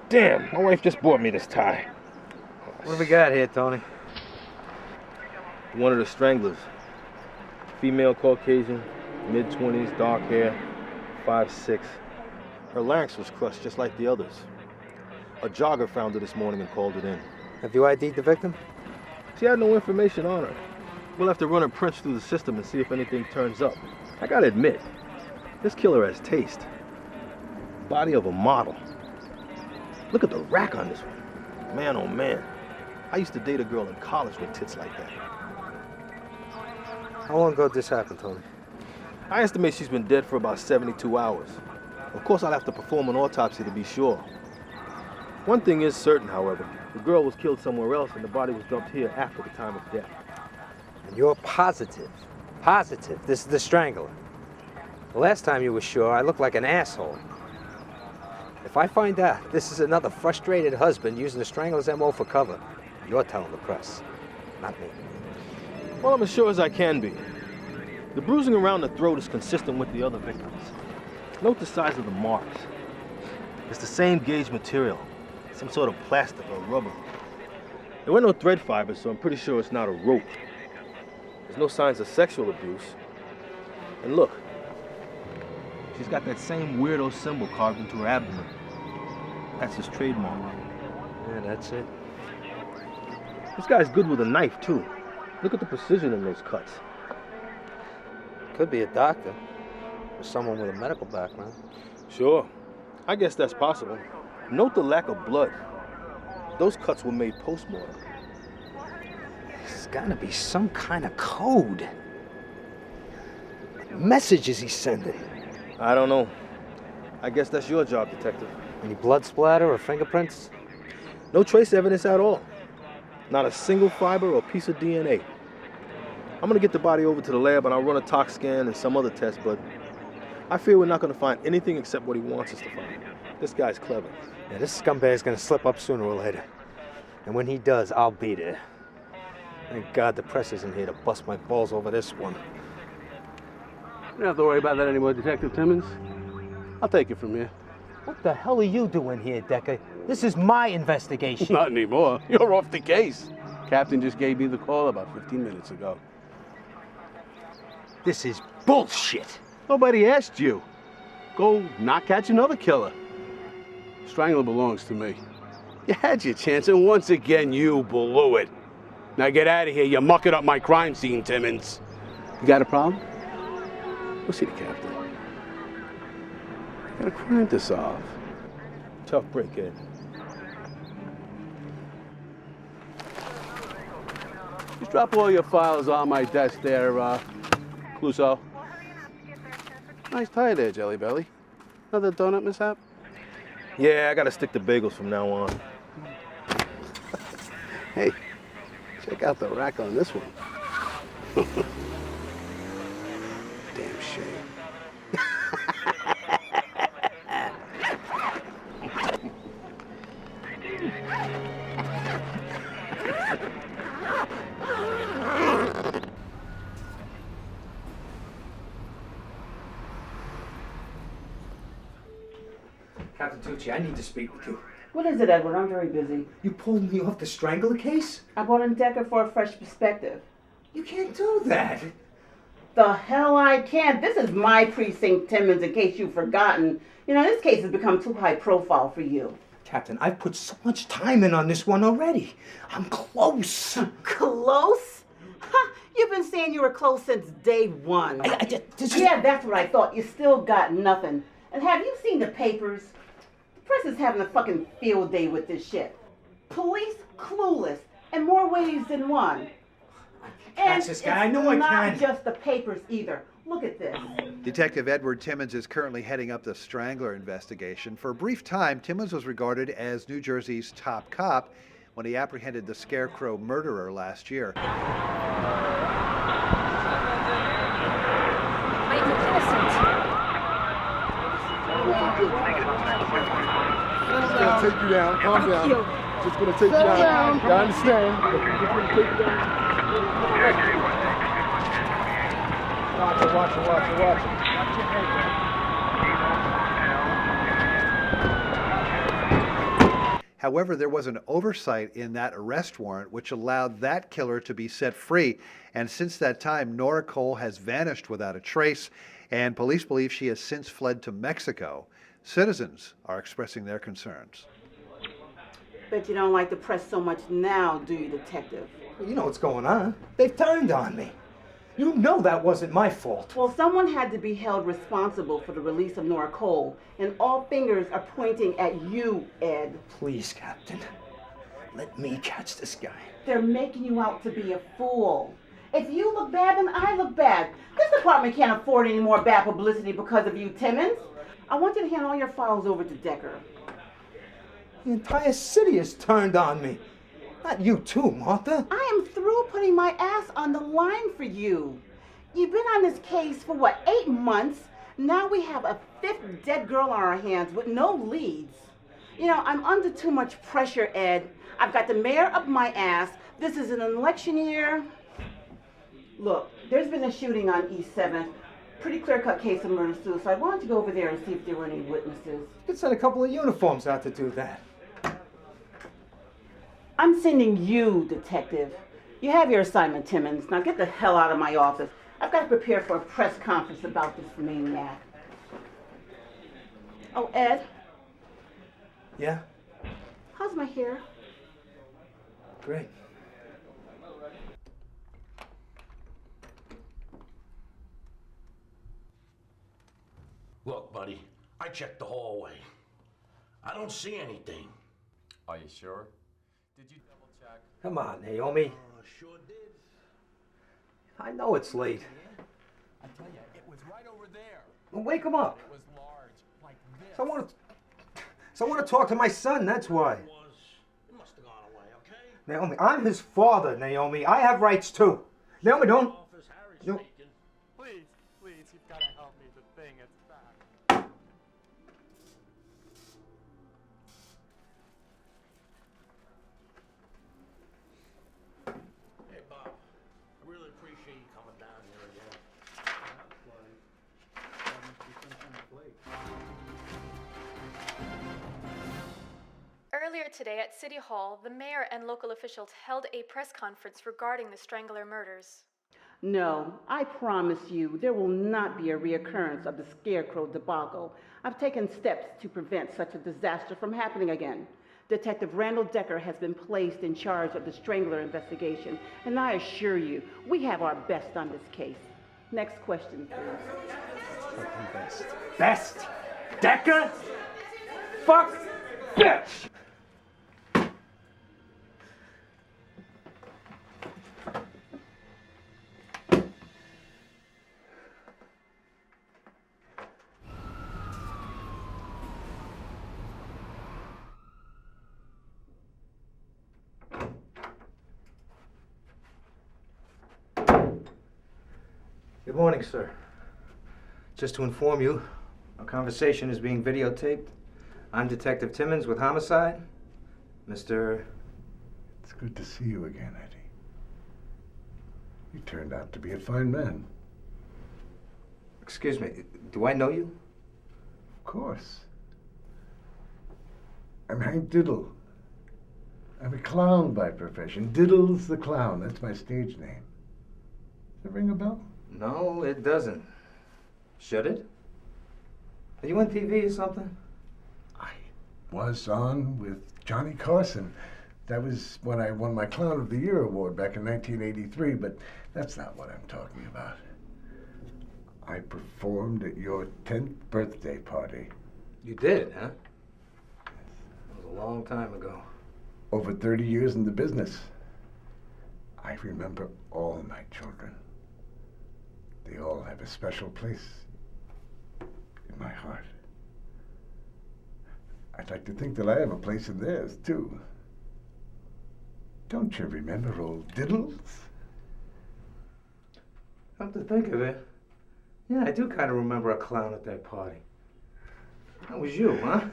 Speaker 2: Damn, my wife just bought me this tie.
Speaker 20: What do we got here, Tony?
Speaker 2: One of the stranglers. Female Caucasian, mid-20s, dark hair, 5'6".
Speaker 15: Her larynx was crushed just like the others. A jogger found her this morning and called it in.
Speaker 20: Have you ID'd the victim?
Speaker 2: She had no information on her. We'll have to run her prints through the system and see if anything turns up. I gotta admit, this killer has taste. Body of a model. Look at the rack on this one. Man, oh man. I used to date a girl in college with tits like that.
Speaker 20: How long ago did this happen, Tony?
Speaker 2: I estimate she's been dead for about 72 hours. Of course, I'll have to perform an autopsy to be sure. One thing is certain, however. The girl was killed somewhere else and the body was dumped here after the time of death.
Speaker 20: And you're positive this is the strangler. The last time you were sure, I looked like an asshole. If I find out this is another frustrated husband using the strangler's MO for cover, you're telling the press, not me.
Speaker 2: Well, I'm as sure as I can be. The bruising around the throat is consistent with the other victims. Note the size of the marks. It's the same gauge material, some sort of plastic or rubber. There were no thread fibers, so I'm pretty sure it's not a rope. There's no signs of sexual abuse. And look, she's got that same weirdo symbol carved into her abdomen. That's his trademark.
Speaker 20: Yeah, that's it.
Speaker 2: This guy's good with a knife, too. Look at the precision in those cuts.
Speaker 20: Could be a doctor or someone with a medical background.
Speaker 2: Sure. I guess that's possible. Note the lack of blood. Those cuts were made post-mortem.
Speaker 20: There's gotta be some kind of code. What message is he sending?
Speaker 2: I don't know. I guess that's your job, Detective.
Speaker 20: Any blood splatter or fingerprints?
Speaker 2: No trace evidence at all. Not a single fiber or piece of DNA. I'm gonna get the body over to the lab and I'll run a tox scan and some other tests, but I fear we're not gonna find anything except what he wants us to find. This guy's clever.
Speaker 20: Yeah, this scumbag's gonna slip up sooner or later. And when he does, I'll be there. Thank God the press isn't here to bust my balls over this one.
Speaker 22: You don't have to worry about that anymore, Detective Timmons. I'll take it from here.
Speaker 20: What the hell are you doing here, Decker? This is my investigation.
Speaker 22: Not anymore. You're off the case. Captain just gave me the call about 15 minutes ago.
Speaker 20: This is bullshit.
Speaker 22: Nobody asked you. Go not catch another killer. Strangler belongs to me. You had your chance, and once again, you blew it. Now get out of here. You're mucking up my crime scene, Timmons. You got a problem? Go see the captain. I got a crime to solve.
Speaker 2: Tough break, Ed.
Speaker 22: Just drop all your files on my desk there, Clouseau. Nice tie there, Jelly Belly. Another donut mishap?
Speaker 2: Yeah, I gotta stick to bagels from now on.
Speaker 22: Hey, check out the rack on this one. Damn shame.
Speaker 20: Captain Tucci, I need to speak with you.
Speaker 23: What is it, Edward? I'm very busy.
Speaker 20: You pulled me off the strangler case?
Speaker 23: I brought in Decker for a fresh perspective.
Speaker 20: You can't do that.
Speaker 23: The hell I can't. This is my precinct, Timmons, in case you've forgotten. You know, this case has become too high profile for you.
Speaker 20: Captain, I've put so much time in on this one already. I'm close.
Speaker 23: Close? Ha! You've been saying you were close since day one. Yeah, that's what I thought. You still got nothing. And have you seen the papers? The press is having a fucking field day with this shit. Police clueless in more ways than one.
Speaker 20: Catch this guy. I know I can.
Speaker 23: Not just the papers either. Look at this.
Speaker 13: Detective Edward Timmons is currently heading up the Strangler investigation. For a brief time, Timmons was regarded as New Jersey's top cop when he apprehended the Scarecrow murderer last year.
Speaker 8: I'll take you down. Calm down.
Speaker 22: Just gonna take you down. I understand. Just gonna take you down. Watch it.
Speaker 13: However, there was an oversight in that arrest warrant which allowed that killer to be set free. And since that time, Nora Cole has vanished without a trace, and police believe she has since fled to Mexico. Citizens are expressing their concerns.
Speaker 23: Bet you don't like the press so much now, do you, Detective?
Speaker 20: Well, you know what's going on. They've turned on me. You know that wasn't my fault.
Speaker 23: Well, someone had to be held responsible for the release of Nora Cole, and all fingers are pointing at you, Ed.
Speaker 20: Please, Captain. Let me catch this guy.
Speaker 23: They're making you out to be a fool. If you look bad, then I look bad. This department can't afford any more bad publicity because of you, Timmons. I want you to hand all your files over to Decker.
Speaker 20: The entire city has turned on me. Not you too, Martha.
Speaker 23: I am through putting my ass on the line for you. You've been on this case for, 8 months? Now we have a 5th dead girl on our hands with no leads. You know, I'm under too much pressure, Ed. I've got the mayor up my ass. This is an election year. Look, there's been a shooting on East 7th. Pretty clear-cut case of murder-suicide. Why don't you go over there and see if there were any witnesses?
Speaker 20: You could send a couple of uniforms out to do that.
Speaker 23: I'm sending you, Detective. You have your assignment, Timmons. Now get the hell out of my office. I've got to prepare for a press conference about this maniac. Oh, Ed?
Speaker 20: Yeah?
Speaker 23: How's my hair?
Speaker 20: Great.
Speaker 1: Look, buddy, I checked the hallway. I don't see anything.
Speaker 3: Are you sure? Did you double check?
Speaker 20: Come on, Naomi.
Speaker 1: Sure did.
Speaker 20: I know it's late.
Speaker 3: I tell you, it was right over there.
Speaker 20: Well, wake him up.
Speaker 3: It was large, like this.
Speaker 20: So I want to talk to my son, that's why.
Speaker 1: It must have gone away, okay?
Speaker 20: Naomi, I'm his father, Naomi. I have rights too. Naomi, don't.
Speaker 1: Office, Harry's
Speaker 20: No.
Speaker 1: speaking.
Speaker 3: Please, you've got to help me. The thing, it's back.
Speaker 1: Hey, Bob. I really appreciate you coming down here again.
Speaker 5: Earlier today at City Hall, the mayor and local officials held a press conference regarding the Strangler murders.
Speaker 23: No, I promise you, there will not be a reoccurrence of the Scarecrow debacle. I've taken steps to prevent such a disaster from happening again. Detective Randall Decker has been placed in charge of the Strangler investigation, and I assure you, we have our best on this case. Next question, please.
Speaker 20: Fucking best. Decker? Fuck bitch! Good morning, sir. Just to inform you, our conversation is being videotaped. I'm Detective Timmons with Homicide. Mr.
Speaker 24: It's good to see you again, Eddie. You turned out to be a fine man.
Speaker 20: Excuse me, do I know you?
Speaker 24: Of course. I'm Hank Diddle. I'm a clown by profession. Diddle's the clown. That's my stage name. Does it ring a bell?
Speaker 20: No, it doesn't. Should it? Are you on TV or something?
Speaker 24: Was on with Johnny Carson. That was when I won my Clown of the Year award back in 1983, but that's not what I'm talking about. I performed at your 10th birthday party.
Speaker 20: You did, huh? It was a long time ago.
Speaker 24: Over 30 years in the business. I remember all my children. They all have a special place in my heart. I'd like to think that I have a place in theirs, too. Don't you remember old Diddles?
Speaker 20: Come to think of it, yeah, I do kind of remember a clown at that party. That was you, huh?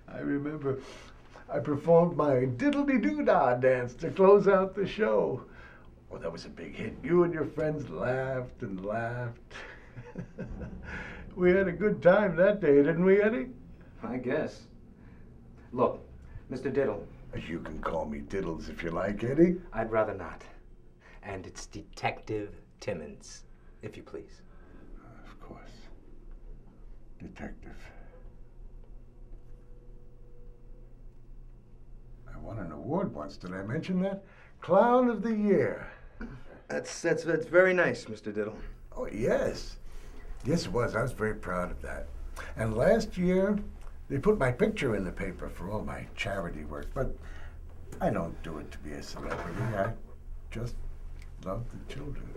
Speaker 24: I remember I performed my diddle-dee-doo-dah dance to close out the show. Oh, that was a big hit. You and your friends laughed and laughed. We had a good time that day, didn't we, Eddie?
Speaker 20: I guess. Look, Mr. Diddle.
Speaker 24: You can call me Diddles if you like, Eddie.
Speaker 20: I'd rather not. And it's Detective Timmons, if you please.
Speaker 24: Of course. Detective. I won an award once, did I mention that? Clown of the Year.
Speaker 20: That's very nice, Mr. Diddle.
Speaker 24: Oh, yes. Yes, it was. I was very proud of that. And last year, they put my picture in the paper for all my charity work, but I don't do it to be a celebrity. I just love the children.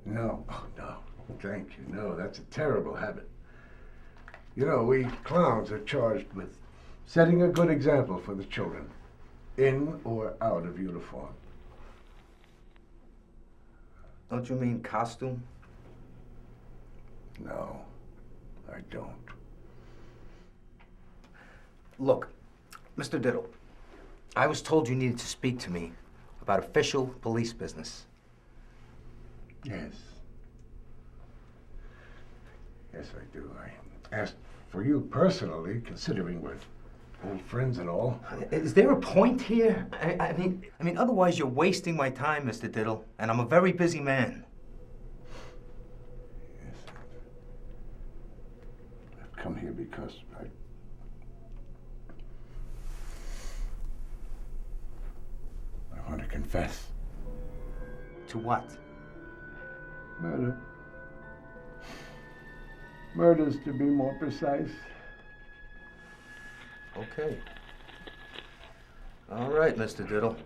Speaker 24: No, oh, no, thank you. No, that's a terrible habit. You know, we clowns are charged with setting a good example for the children, in or out of uniform.
Speaker 20: Don't you mean costume?
Speaker 24: No, I don't.
Speaker 20: Look, Mr. Diddle, I was told you needed to speak to me about official police business.
Speaker 24: Yes. Yes, I do. I asked for you personally, considering we're old friends and all.
Speaker 20: Is there a point here? I mean, otherwise you're wasting my time, Mr. Diddle, and I'm a very busy man.
Speaker 24: Yes. I've come here because I want to confess.
Speaker 20: To what?
Speaker 24: Murder. Murders, to be more precise.
Speaker 20: Okay. All right, Mr. Diddle.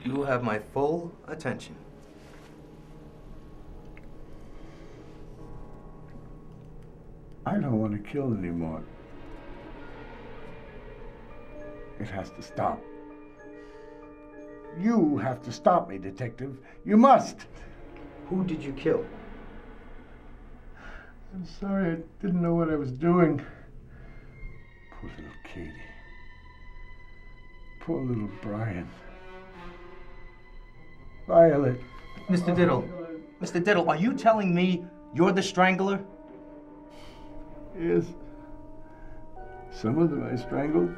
Speaker 20: You have my full attention.
Speaker 24: I don't want to kill anymore. It has to stop. You have to stop me, Detective. You must.
Speaker 20: Who did you kill?
Speaker 24: I'm sorry, I didn't know what I was doing. Poor little Katie. Poor little Brian. Violet.
Speaker 20: Mr. Diddle. Mr. Diddle, are you telling me you're the strangler?
Speaker 24: Yes. Some of them I strangled.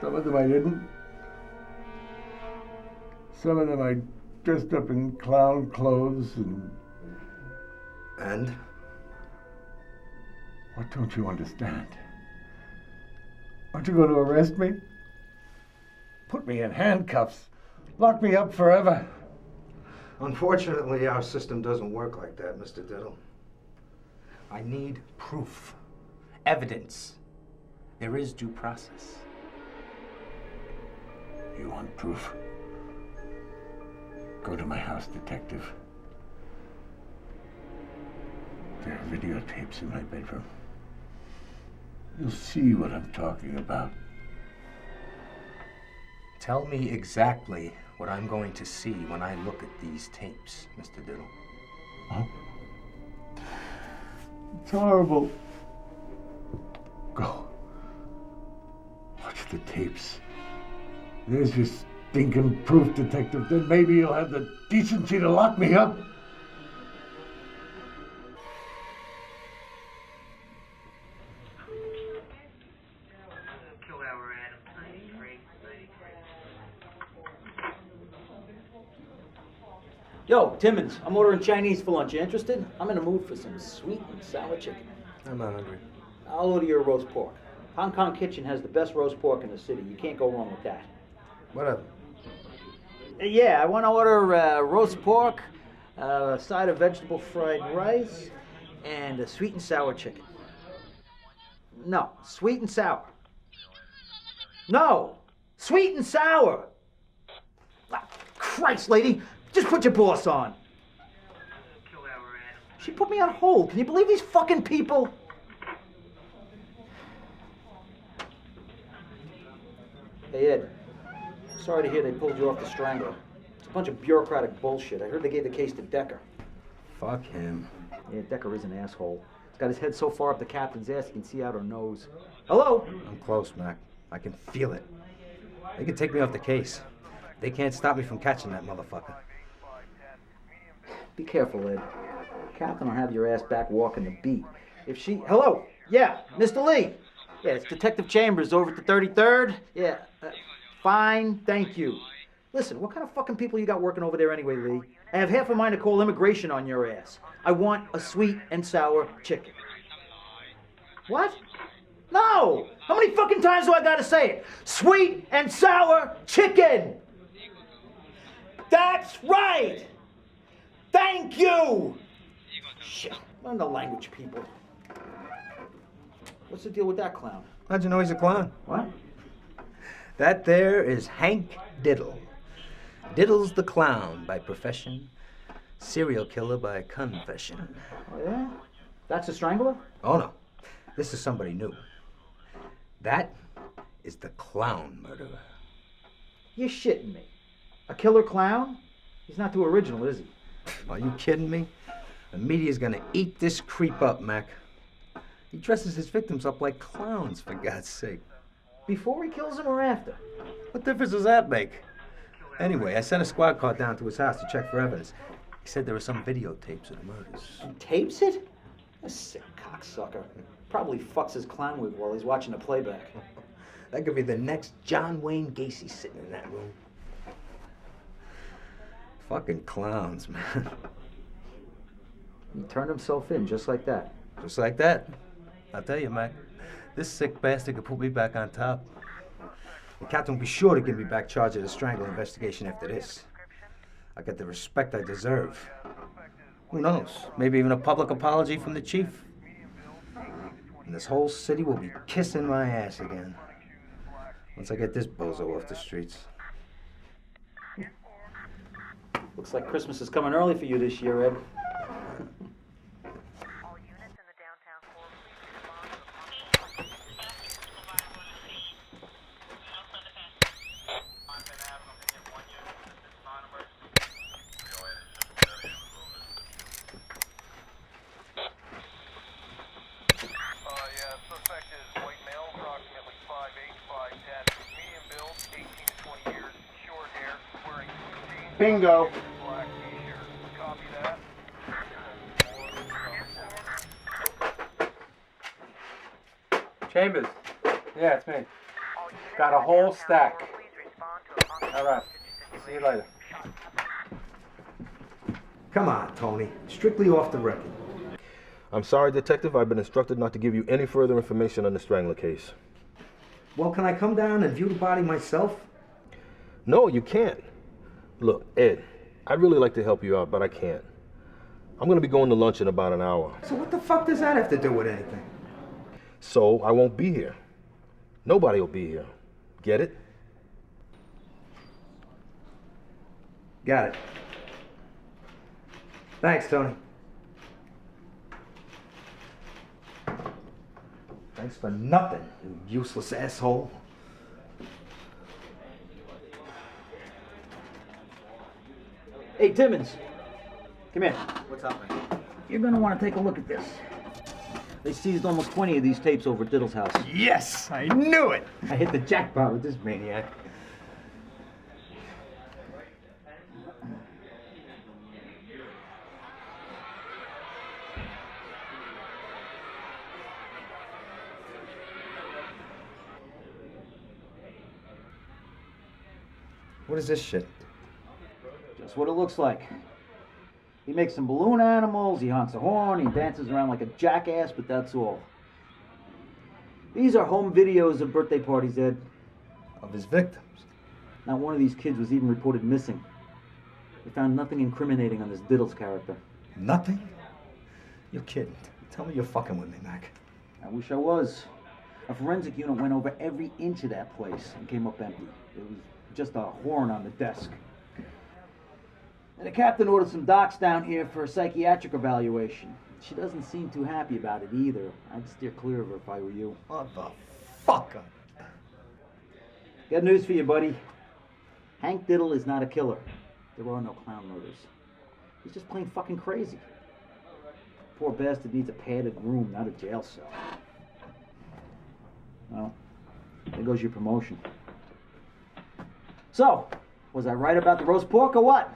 Speaker 24: Some of them I didn't. Some of them I dressed up in clown clothes and...
Speaker 20: And?
Speaker 24: What don't you understand? Aren't you going to arrest me? Put me in handcuffs. Lock me up forever.
Speaker 20: Unfortunately, our system doesn't work like that, Mr. Diddle. I need proof. Evidence. There is due process.
Speaker 24: You want proof? Go to my house, Detective. There are videotapes in my bedroom. You'll see what I'm talking about.
Speaker 20: Tell me exactly what I'm going to see when I look at these tapes, Mr. Diddle.
Speaker 24: Huh? It's horrible. Go. Watch the tapes. There's your stinking proof, Detective. Then maybe you'll have the decency to lock me up.
Speaker 6: Yo, Timmons, I'm ordering Chinese for lunch. You interested? I'm in the mood for some sweet and sour chicken.
Speaker 20: I'm not hungry.
Speaker 6: I'll order your roast pork. Hong Kong Kitchen has the best roast pork in the city. You can't go wrong with that.
Speaker 20: Whatever.
Speaker 6: Yeah, I want to order roast pork, a side of vegetable fried rice, and a sweet and sour chicken. No, sweet and sour. No, sweet and sour. Ah, Christ, lady, just put your boss on. She put me on hold. Can you believe these fucking people? Hey, Ed. Sorry to hear they pulled you off the strangler. It's a bunch of bureaucratic bullshit. I heard they gave the case to Decker.
Speaker 20: Fuck him.
Speaker 6: Yeah, Decker is an asshole. He's got his head so far up the captain's ass he can see out her nose. Hello?
Speaker 20: I'm close, Mac. I can feel it. They can take me off the case. They can't stop me from catching that motherfucker.
Speaker 6: Be careful, Ed. Captain will have your ass back walking the beat. If she... Hello? Yeah, Mr. Lee. Yeah, it's Detective Chambers over at the 33rd. Yeah, fine, thank you. Listen, what kind of fucking people you got working over there anyway, Lee? I have half a mind to call immigration on your ass. I want a sweet and sour chicken. What? No! How many fucking times do I gotta say it? Sweet and sour chicken! That's right! Thank you! Shit, learn the language, people. What's the deal with that clown?
Speaker 20: How'd you know he's a clown?
Speaker 6: What?
Speaker 20: That there is Hank Diddle. Diddle's the clown by profession, serial killer by confession.
Speaker 6: Oh, yeah? That's a strangler?
Speaker 20: Oh, no. This is somebody new. That is the clown murderer.
Speaker 6: You're shitting me. A killer clown? He's not too original, is he?
Speaker 20: Are you kidding me? The media's gonna eat this creep up, Mac. He dresses his victims up like clowns, for God's sake.
Speaker 6: Before he kills them or after?
Speaker 20: What difference does that make? Anyway, I sent a squad car down to his house to check for evidence. He said there were some videotapes of the murders.
Speaker 6: He tapes it? A sick cocksucker. Probably fucks his clown wig while he's watching the playback.
Speaker 20: That could be the next John Wayne Gacy sitting in that room. Fucking clowns, man.
Speaker 6: He turned himself in just like that.
Speaker 20: Just like that. I'll tell you, Mac, this sick bastard could put me back on top. The captain will be sure to give me back charge of the strangle investigation after this. I get the respect I deserve. Who knows? Maybe even a public apology from the chief. And this whole city will be kissing my ass again. Once I get this bozo off the streets.
Speaker 6: Looks like Christmas is coming early for you this year, Ed.
Speaker 22: Bingo.
Speaker 3: Chambers. Yeah, it's me. Got a whole stack. All right. See you later.
Speaker 20: Come on, Tony. Strictly off the record.
Speaker 2: I'm sorry, Detective. I've been instructed not to give you any further information on the Strangler case.
Speaker 20: Well, can I come down and view the body myself?
Speaker 2: No, you can't. Look, Ed, I'd really like to help you out, but I can't. I'm going to be going to lunch in about an hour.
Speaker 20: So what the fuck does that have to do with anything?
Speaker 2: So I won't be here. Nobody will be here. Get it?
Speaker 20: Got it. Thanks, Tony. Thanks for nothing, you useless asshole.
Speaker 6: Hey, Timmons. Come here.
Speaker 20: What's up, man?
Speaker 6: You're gonna want to take a look at this. They seized almost 20 of these tapes over at Diddle's house.
Speaker 20: Yes! I knew it! I hit the jackpot with this maniac. What is this shit?
Speaker 6: Just what it looks like. He makes some balloon animals, he honks a horn, he dances around like a jackass, but that's all. These are home videos of birthday parties, Ed.
Speaker 20: Of his victims?
Speaker 6: Not one of these kids was even reported missing. They found nothing incriminating on this Diddle's character.
Speaker 20: Nothing? You're kidding. Tell me you're fucking with me, Mac.
Speaker 6: I wish I was. A forensic unit went over every inch of that place and came up empty. It was just a horn on the desk. And the captain ordered some docs down here for a psychiatric evaluation. She doesn't seem too happy about it either. I'd steer clear of her if I were you.
Speaker 20: Motherfucker.
Speaker 6: Got news for you, buddy. Hank Diddle is not a killer. There are no clown murders. He's just plain fucking crazy. Poor bastard needs a padded room, not a jail cell. Well, there goes your promotion. So, was I right about the roast pork or what?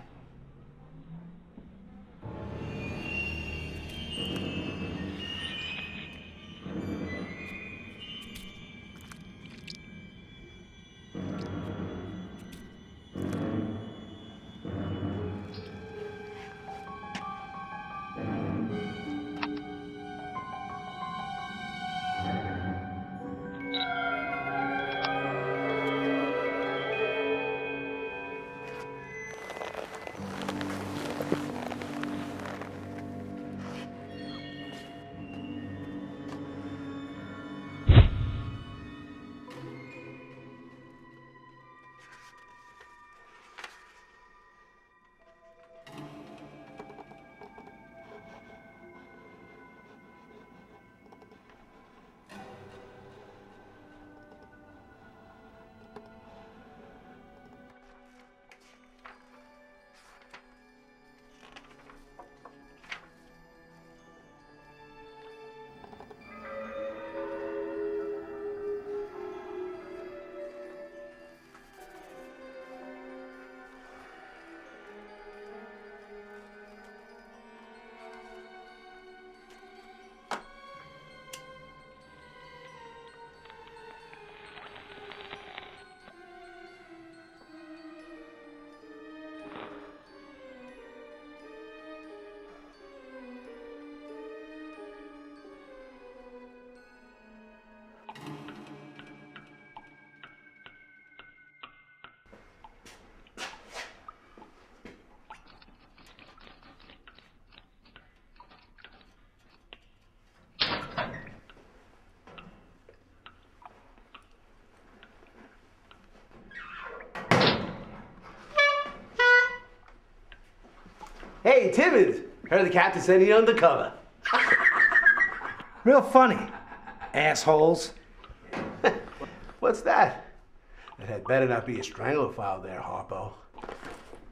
Speaker 22: Hey, Timmons! Heard the captain said he undercover.
Speaker 20: Real funny, assholes.
Speaker 22: What's that? That had better not be a strangler file there, Harpo.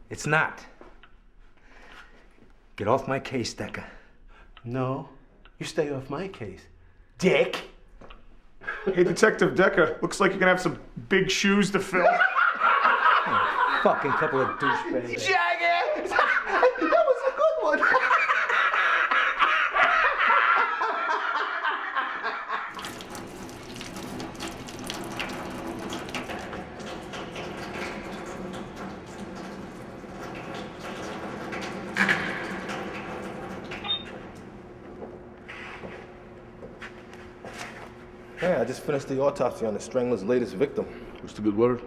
Speaker 20: It's not. Get off my case, Decker.
Speaker 22: No, you stay off my case, dick.
Speaker 9: Hey, Detective Decker, looks like you're gonna have some big shoes to fill.
Speaker 20: Fucking couple of douchebags.
Speaker 22: Jackass! That was a good one.
Speaker 2: Yeah, I just finished the autopsy on the strangler's latest victim.
Speaker 22: What's the good word?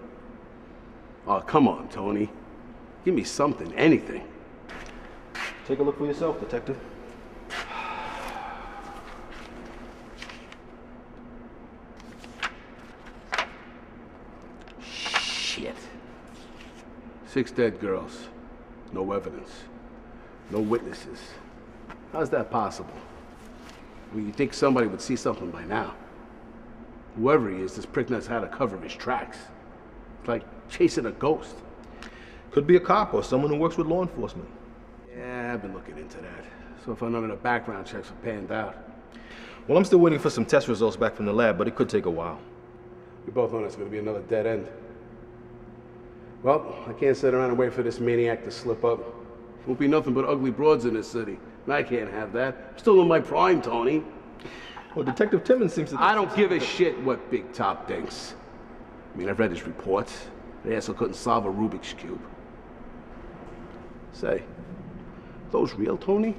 Speaker 22: Oh, come on, Tony. Give me something, anything.
Speaker 2: Take a look for yourself, Detective.
Speaker 22: Shit. 6 dead girls. No evidence. No witnesses. How's that possible? Well, you'd think somebody would see something by now. Whoever he is, this prick knows how to cover his tracks. It's like chasing a ghost.
Speaker 2: Could be a cop or someone who works with law enforcement.
Speaker 22: Yeah, I've been looking into that. So far, none of the background checks have panned out.
Speaker 2: Well, I'm still waiting for some test results back from the lab, but it could take a while.
Speaker 22: We both know it's going to be another dead end. Well, I can't sit around and wait for this maniac to slip up. Won't be nothing but ugly broads in this city. And I can't have that. I'm still in my prime, Tony.
Speaker 2: Well, Detective Timmons seems to...
Speaker 22: I don't give a shit what Big Top thinks. I mean, I've read his reports. The asshole couldn't solve a Rubik's Cube. Say, those real, Tony?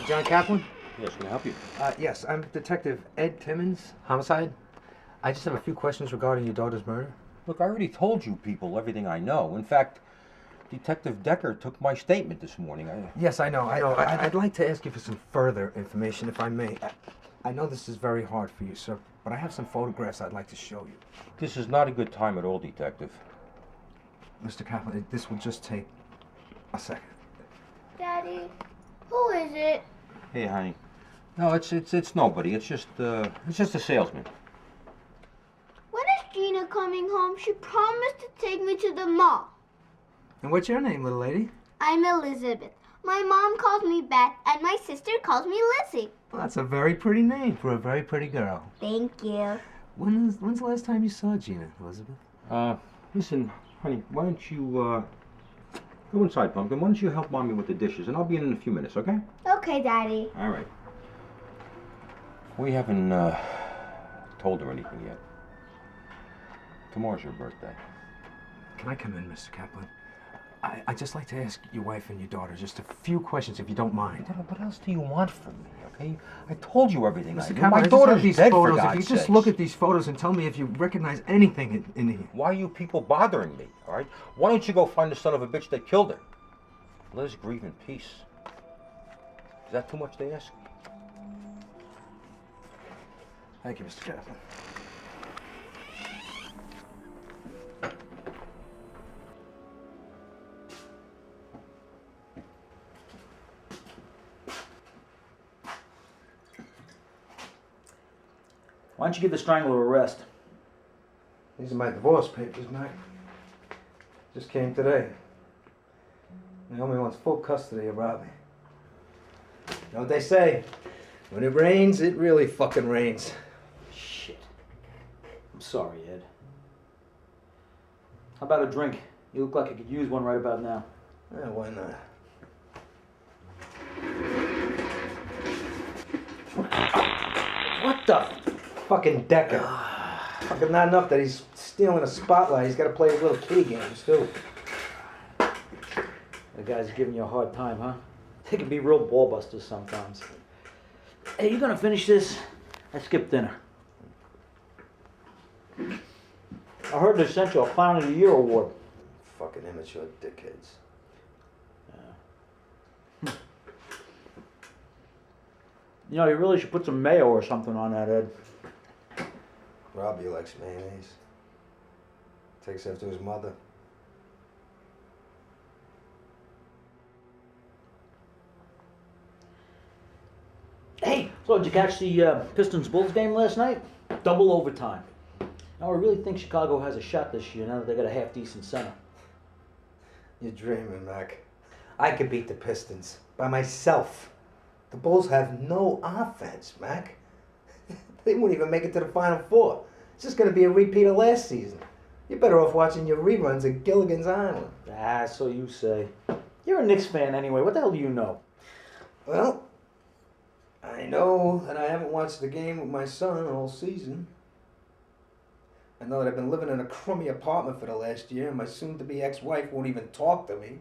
Speaker 20: John Kaplan?
Speaker 10: Yes, can I help you?
Speaker 20: Yes, I'm Detective Ed Timmons, homicide. I just have a few questions regarding your daughter's murder.
Speaker 10: Look, I already told you people everything I know. In fact, Detective Decker took my statement this morning.
Speaker 20: Yes, I know. I'd like to ask you for some further information, if I may. I know this is very hard for you, sir, but I have some photographs I'd like to show you.
Speaker 10: This is not a good time at all, Detective.
Speaker 20: Mr. Kaplan, this will just take a second.
Speaker 12: Daddy, who is it?
Speaker 10: Hey, honey. No, it's nobody. It's just a salesman.
Speaker 12: When is Gina coming home? She promised to take me to the mall.
Speaker 20: And what's your name, little lady?
Speaker 12: I'm Elizabeth. My mom calls me Beth, and my sister calls me Lizzie.
Speaker 20: Well, that's a very pretty name for a very pretty girl.
Speaker 12: Thank you.
Speaker 20: When's the last time you saw Gina, Elizabeth?
Speaker 10: Listen, honey, why don't you, go inside, Pumpkin. Why don't you help Mommy with the dishes, and I'll be in a few minutes, okay?
Speaker 12: Okay, Daddy.
Speaker 10: All right. We haven't, told her anything yet. Tomorrow's your birthday.
Speaker 20: Can I come in, Mr. Kaplan? I'd just like to ask your wife and your daughter just a few questions, if you don't mind.
Speaker 10: What else do you want from me, okay? I told you everything I
Speaker 20: Mr.
Speaker 10: knew.
Speaker 20: Kaplan,
Speaker 10: My
Speaker 20: I just have
Speaker 10: daughter's
Speaker 20: these
Speaker 10: dead,
Speaker 20: photos.
Speaker 10: for
Speaker 20: If
Speaker 10: God's
Speaker 20: you just
Speaker 10: sakes.
Speaker 20: look at these photos and tell me if you recognize anything in here.
Speaker 10: Why are you people bothering me, all right? Why don't you go find the son of a bitch that killed her? Let us grieve in peace. Is that too much to ask?
Speaker 20: Thank you, Mr. Kaplan.
Speaker 6: Why don't you give the strangler a rest?
Speaker 20: These are my divorce papers, Mac. Just came today. Naomi wants full custody of Robbie. You know what they say? When it rains, it really fucking rains.
Speaker 6: Shit. I'm sorry, Ed. How about a drink? You look like you could use one right about now.
Speaker 20: Yeah, why not? What the? Fucking Decker. Fucking not enough that he's stealing a spotlight. He's got to play his little kitty games, too.
Speaker 6: The guy's giving you a hard time, huh? They can be real ball busters sometimes. Hey, you gonna finish this? I skipped dinner. I heard they sent you a Clown of the Year award.
Speaker 20: Fucking immature dickheads.
Speaker 6: You know, you really should put some mayo or something on that, Ed.
Speaker 20: Robbie likes mayonnaise. Takes after his mother.
Speaker 6: Hey, so did you catch the Pistons-Bulls game last night? Double overtime. Now, I really think Chicago has a shot this year now that they got a half-decent center.
Speaker 20: You're dreaming, Mac. I could beat the Pistons by myself. The Bulls have no offense, Mac. They won't even make it to the Final Four. It's just going to be a repeat of last season. You're better off watching your reruns of Gilligan's Island.
Speaker 6: Ah, so you say. You're a Knicks fan anyway. What the hell do you know?
Speaker 20: Well, I know that I haven't watched the game with my son all season. I know that I've been living in a crummy apartment for the last year, and my soon-to-be ex-wife won't even talk to me.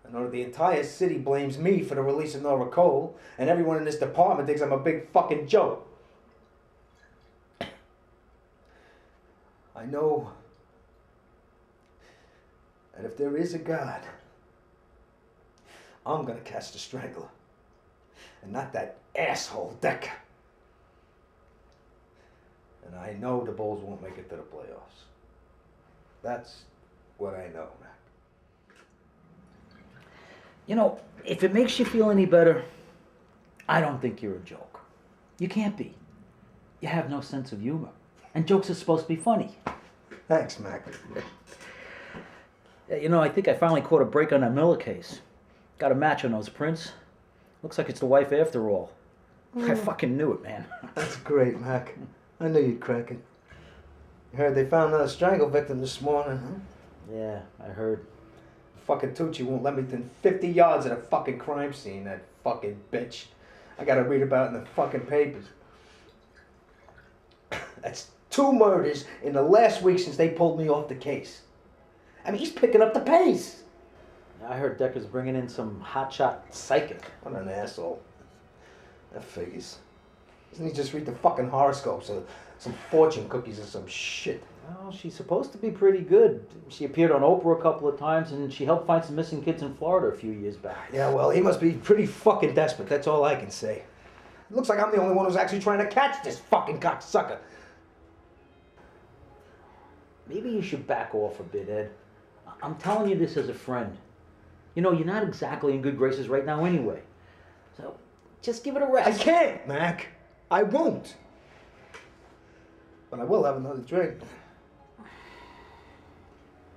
Speaker 20: I know that the entire city blames me for the release of Nora Cole, and everyone in this department thinks I'm a big fucking joke. I know that if there is a God, I'm gonna catch the strangler, and not that asshole Decker. And I know the Bulls won't make it to the playoffs. That's what I know, Mac.
Speaker 6: You know, if it makes you feel any better, I don't think you're a joke. You can't be. You have no sense of humor. And jokes are supposed to be funny.
Speaker 20: Thanks, Mac.
Speaker 6: Yeah, you know, I think I finally caught a break on that Miller case. Got a match on those prints. Looks like it's the wife after all. I fucking knew it, man.
Speaker 20: That's great, Mac. I knew you'd crack it. You heard they found another strangle victim this morning, huh?
Speaker 6: Yeah, I heard.
Speaker 20: Fucking Tucci won't let me within 50 yards of the fucking crime scene, that fucking bitch. I gotta read about it in the fucking papers. That's 2 murders in the last week since they pulled me off the case. I mean, he's picking up the pace.
Speaker 6: I heard Decker's bringing in some hotshot psychic.
Speaker 20: What an asshole. That figures. Doesn't he just read the fucking horoscopes or some fortune cookies or some shit?
Speaker 6: Well, she's supposed to be pretty good. She appeared on Oprah a couple of times, and she helped find some missing kids in Florida a few years back.
Speaker 20: Yeah, well, he must be pretty fucking desperate. That's all I can say. It looks like I'm the only one who's actually trying to catch this fucking cocksucker.
Speaker 6: Maybe you should back off a bit, Ed. I'm telling you this as a friend. You know, you're not exactly in good graces right now anyway. So, just give it a rest.
Speaker 20: I can't, Mac. I won't. But I will have another drink.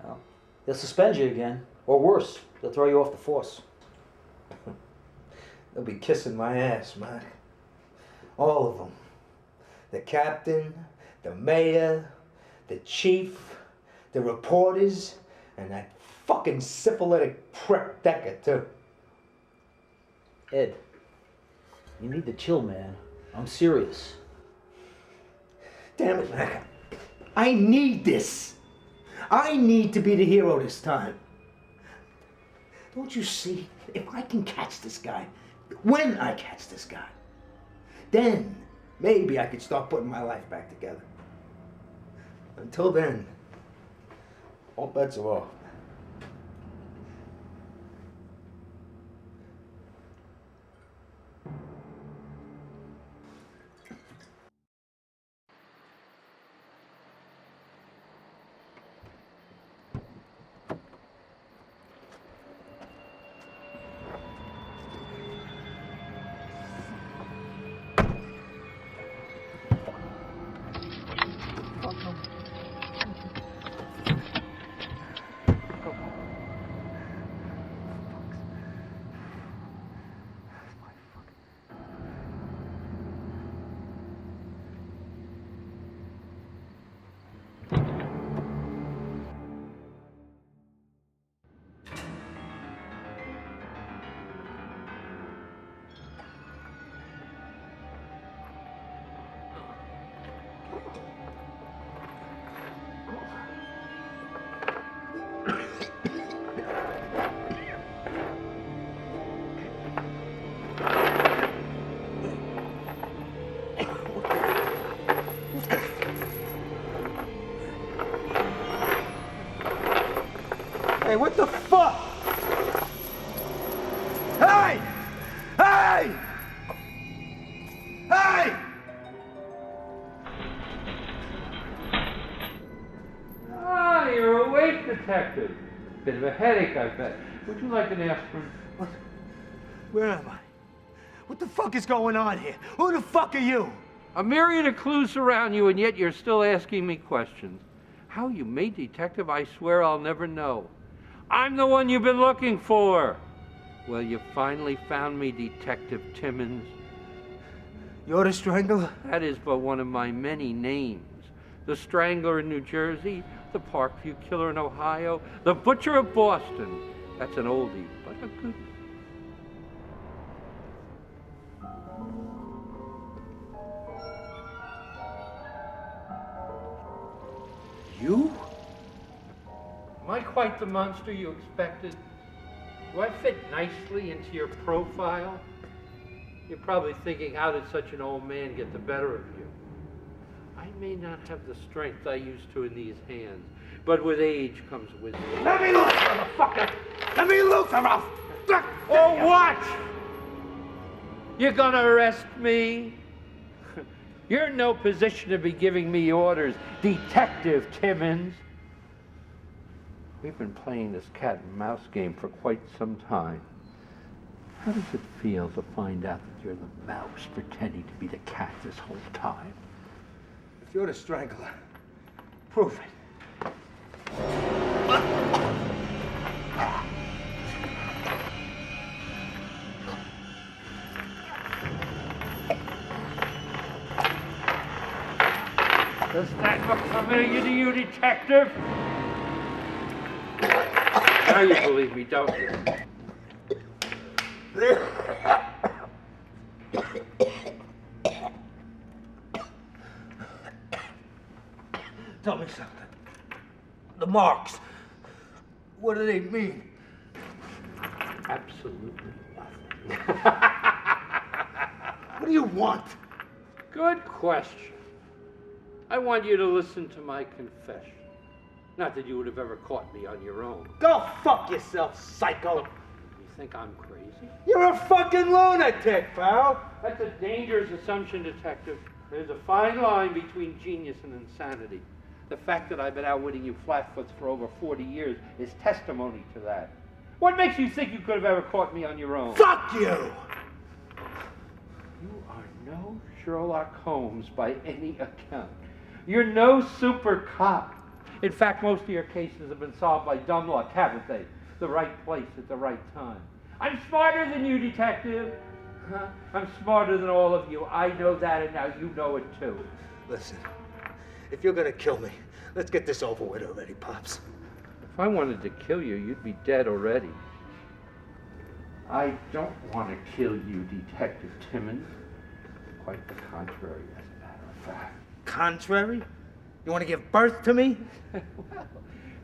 Speaker 6: Well, they'll suspend you again. Or worse, they'll throw you off the force.
Speaker 20: They'll be kissing my ass, Mac. All of them. The captain, the mayor, the chief, the reporters, and that fucking syphilitic prick Decker, too.
Speaker 6: Ed, you need to chill, man. I'm serious.
Speaker 20: Damn it, Mac. I need this. I need to be the hero this time. Don't you see? If I can catch this guy, when I catch this guy, then maybe I could start putting my life back together. Until then, all bets are off. Hey, what the fuck? Hey! Hey! Hey!
Speaker 7: Ah, you're awake, detective. Bit of a headache, I bet. Would you like an aspirin?
Speaker 20: What? Where am I? What the fuck is going on here? Who the fuck are you?
Speaker 7: A myriad of clues around you, and yet you're still asking me questions. How you made detective, I swear I'll never know. I'm the one you've been looking for. Well, you finally found me, Detective Timmons.
Speaker 20: You're the Strangler?
Speaker 7: That is but one of my many names. The Strangler in New Jersey, the Parkview Killer in Ohio, the Butcher of Boston. That's an oldie, but a good one.
Speaker 20: You?
Speaker 7: Am I quite the monster you expected? Do I fit nicely into your profile? You're probably thinking, how did such an old man get the better of you? I may not have the strength I used to in these hands, but with age comes wisdom.
Speaker 20: Let me loose, motherfucker! Let me loose, or I'll...
Speaker 7: Or what? You're gonna arrest me? You're in no position to be giving me orders, Detective Timmons. We've been playing this cat and mouse game for quite some time. How does it feel to find out that you're the mouse pretending to be the cat this whole time?
Speaker 20: If you're the Strangler, prove it.
Speaker 7: Does that look familiar to you, Detective? Now you believe me, don't you?
Speaker 20: Tell me something. The marks. What do they mean?
Speaker 7: Absolutely nothing.
Speaker 20: What do you want?
Speaker 7: Good question. I want you to listen to my confession. Not that you would have ever caught me on your own.
Speaker 6: Go fuck yourself, psycho.
Speaker 7: You think I'm crazy?
Speaker 6: You're a fucking lunatic, pal.
Speaker 7: That's a dangerous assumption, Detective. There's a fine line between genius and insanity. The fact that I've been outwitting you flatfoots for over 40 years is testimony to that. What makes you think you could have ever caught me on your own?
Speaker 6: Fuck you!
Speaker 7: You are no Sherlock Holmes by any account. You're no super cop. In fact, most of your cases have been solved by dumb luck, haven't they? The right place at the right time. I'm smarter than you, Detective. Huh? I'm smarter than all of you. I know that, and now you know it too.
Speaker 6: Listen, if you're gonna kill me, let's get this over with already, Pops.
Speaker 7: If I wanted to kill you, you'd be dead already. I don't want to kill you, Detective Timmons. Quite the contrary, as a matter of fact.
Speaker 6: Contrary? You want to give birth to me?
Speaker 7: Well,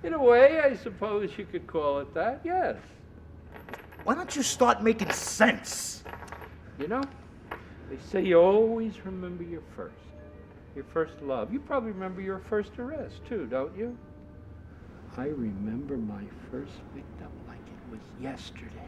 Speaker 7: in a way, I suppose you could call it that, yes.
Speaker 6: Why don't you start making sense?
Speaker 7: You know, they say you always remember your first love. You probably remember your first arrest, too, don't you? I remember my first victim like it was yesterday.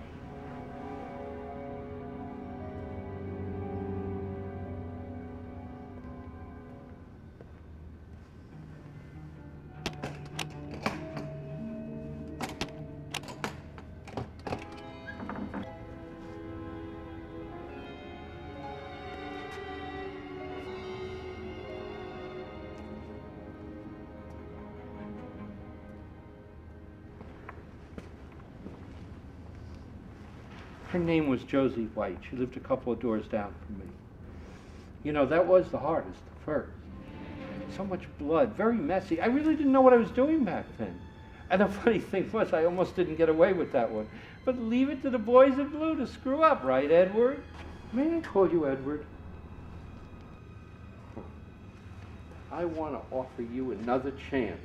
Speaker 7: Her name was Josie White. She lived a couple of doors down from me. You know, that was the hardest at first. So much blood, very messy. I really didn't know what I was doing back then. And the funny thing was, I almost didn't get away with that one. But leave it to the boys in blue to screw up, right, Edward? May I call you Edward? I want to offer you another chance.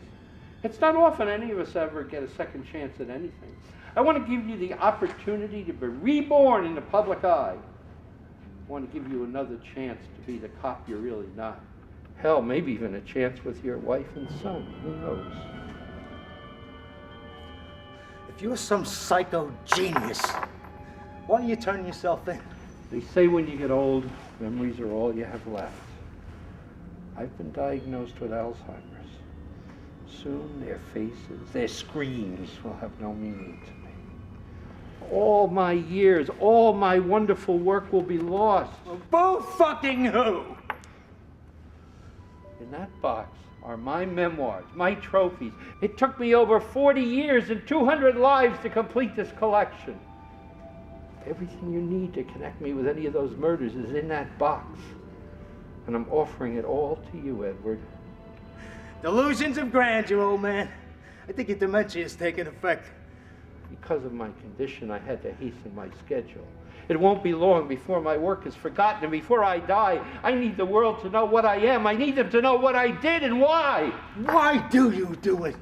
Speaker 7: It's not often any of us ever get a second chance at anything. I want to give you the opportunity to be reborn in the public eye. I want to give you another chance to be the cop you're really not. Hell, maybe even a chance with your wife and son. Who knows?
Speaker 6: If you're some psycho genius, why don't you turn yourself in?
Speaker 7: They say when you get old, memories are all you have left. I've been diagnosed with Alzheimer's. Soon their faces, their screams will have no meaning to me. All my years, all my wonderful work will be lost.
Speaker 6: Boo fucking who?
Speaker 7: In that box are my memoirs, my trophies. It took me over 40 years and 200 lives to complete this collection. Everything you need to connect me with any of those murders is in that box. And I'm offering it all to you, Edward.
Speaker 6: Delusions of grandeur, old man. I think your dementia is taking effect.
Speaker 7: Because of my condition, I had to hasten my schedule. It won't be long before my work is forgotten, and before I die, I need the world to know what I am. I need them to know what I did and why.
Speaker 6: Why do you do it?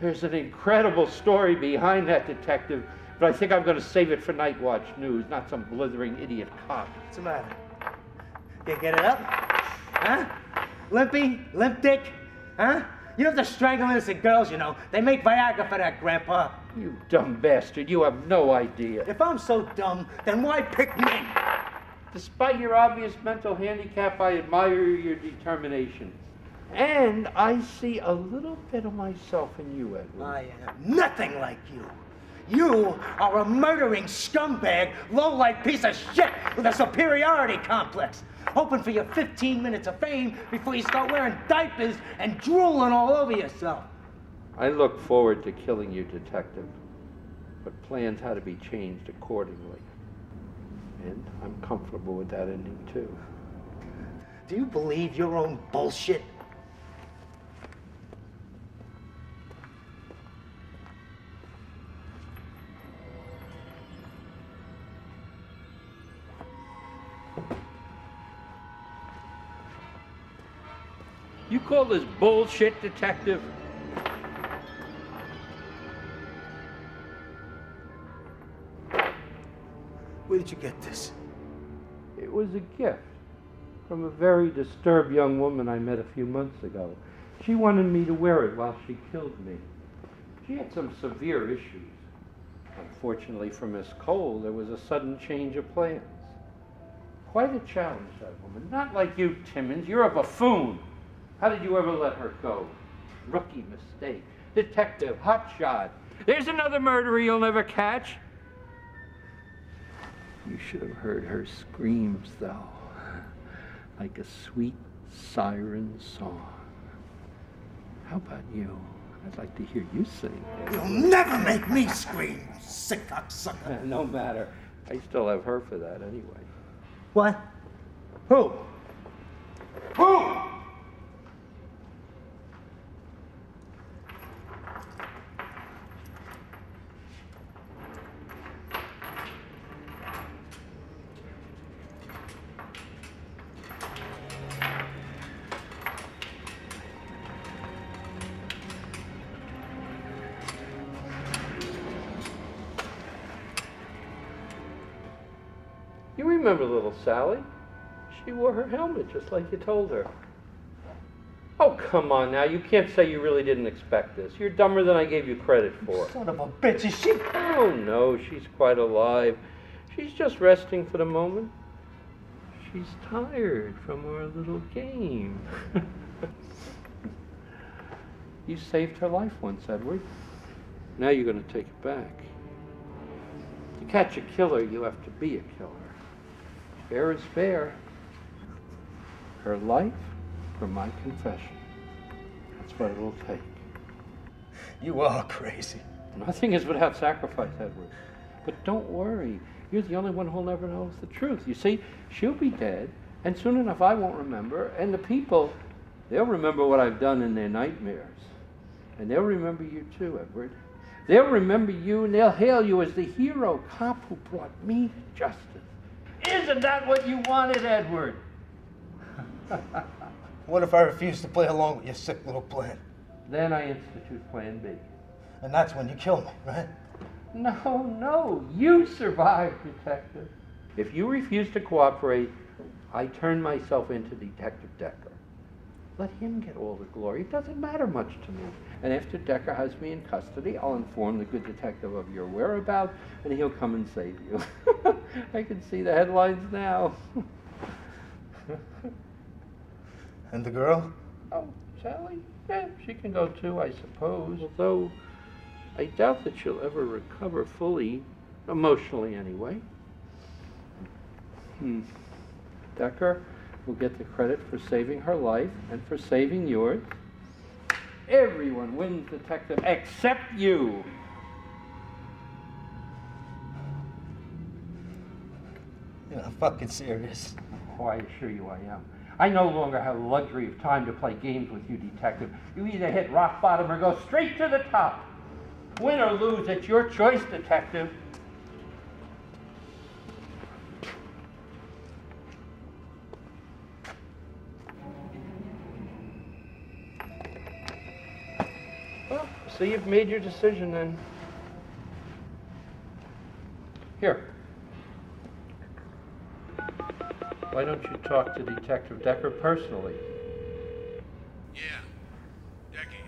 Speaker 7: There's an incredible story behind that, Detective, but I think I'm going to save it for Night Watch News, not some blithering idiot cop.
Speaker 6: What's the matter? You get it up? Huh? Limpy? Limp dick? Huh? You don't have to strangle innocent girls, you know. They make Viagra for that, Grandpa.
Speaker 7: You dumb bastard. You have no idea.
Speaker 6: If I'm so dumb, then why pick me?
Speaker 7: Despite your obvious mental handicap, I admire your determination. And I see a little bit of myself in you, Edward.
Speaker 6: I am nothing like you. You are a murdering scumbag, low-life piece of shit with a superiority complex, hoping for your 15 minutes of fame before you start wearing diapers and drooling all over yourself.
Speaker 7: I look forward to killing you, Detective, but plans had to be changed accordingly. And I'm comfortable with that ending, too.
Speaker 6: Do you believe your own bullshit?
Speaker 7: You call this bullshit, Detective?
Speaker 6: Where did you get this?
Speaker 7: It was a gift. from a very disturbed young woman I met a few months ago. She wanted me to wear it while she killed me. She had some severe issues. Unfortunately for Miss Cole, there was a sudden change of plans. Quite a challenge, that woman. Not like you, Timmons. You're a buffoon. How did you ever let her go? Rookie mistake. Detective, hotshot. There's another murderer you'll never catch. You should have heard her screams, though. Like a sweet siren song. How about you? I'd like to hear you sing.
Speaker 8: You'll never make me scream, sick cocksucker.
Speaker 7: No matter. I still have her for that anyway.
Speaker 6: What? Who?
Speaker 7: Who? You remember little Sally? She wore her helmet just like you told her. Oh, come on now. You can't say you really didn't expect this. You're dumber than I gave you credit for.
Speaker 6: Son of a bitch, is she?
Speaker 7: Oh, no, she's quite alive. She's just resting for the moment. She's tired from our little game. You saved her life once, Edward. Now you're going to take it back. To catch a killer, you have to be a killer. Fair is fair. Her life for my confession. That's what it'll take.
Speaker 6: You are crazy.
Speaker 7: Nothing is without sacrifice, Edward. But don't worry. You're the only one who'll never know the truth. You see, she'll be dead, and soon enough I won't remember, and the people, they'll remember what I've done in their nightmares. And they'll remember you too, Edward. They'll remember you, and they'll hail you as the hero cop who brought me to justice. Isn't that what you wanted, Edward?
Speaker 6: What if I refuse to play along with your sick little plan?
Speaker 7: Then I institute Plan B.
Speaker 6: And that's when you kill me, right?
Speaker 7: No, you survived, Detective. If you refuse to cooperate, I turn myself into Detective Decker. Let him get all the glory. It doesn't matter much to me. And after Decker has me in custody, I'll inform the good detective of your whereabouts, and he'll come and save you. I can see the headlines now.
Speaker 6: And the girl?
Speaker 7: Oh, Sally? Yeah, she can go too, I suppose. Although, I doubt that she'll ever recover fully, emotionally anyway. Decker will get the credit for saving her life and for saving yours. Everyone wins, Detective, except you.
Speaker 6: You're not fucking serious.
Speaker 7: Oh, I assure you I am. I no longer have the luxury of time to play games with you, Detective. You either hit rock bottom or go straight to the top. Win or lose, it's your choice, Detective. Well, so you've made your decision then. Here. Why don't you talk to Detective Decker personally?
Speaker 9: Yeah, Decker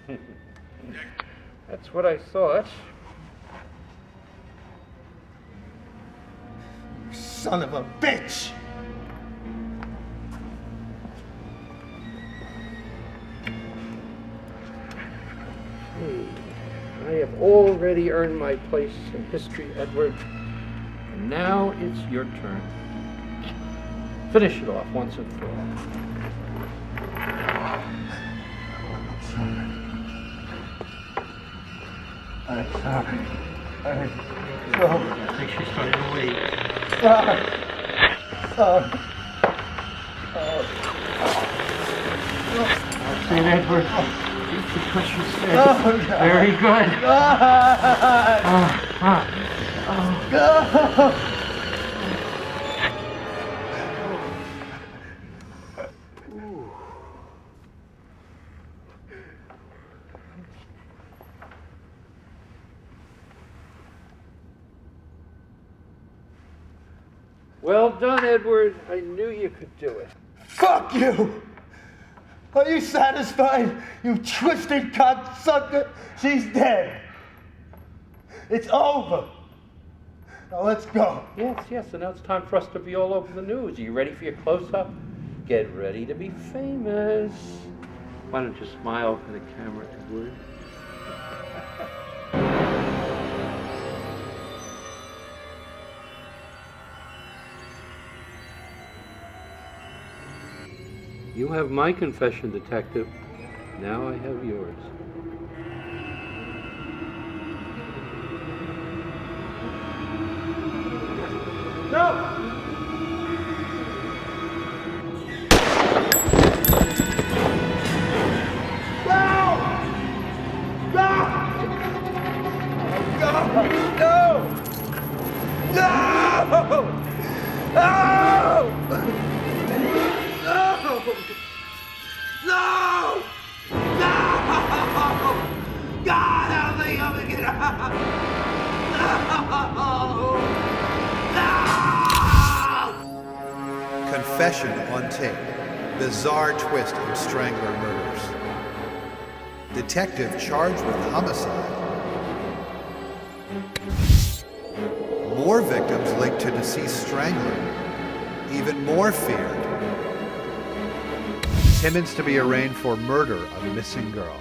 Speaker 9: here.
Speaker 7: That's what I thought.
Speaker 6: Son of a bitch!
Speaker 7: I have already earned my place in history, Edward. And now it's your turn. Finish it off once and for all.
Speaker 6: I'm sorry.
Speaker 7: I think she's starting to wait. That's it, Edward. Keep the pressure steady.
Speaker 6: Oh,
Speaker 7: Very good. Well done, Edward. I knew you could do it.
Speaker 14: Fuck you! Are you satisfied, you twisted cocksucker? She's dead. It's over. Now let's go.
Speaker 7: Yes, and now it's time for us to be all over the news. Are you ready for your close-up? Get ready to be famous. Why don't you smile for the camera, Edward? You have my confession, detective. Now I have yours.
Speaker 14: No!
Speaker 13: Confession on tape. Bizarre twist in Strangler murders. Detective charged with homicide. More victims linked to deceased strangler. Even more feared. Timmons to be arraigned for murder of missing girl.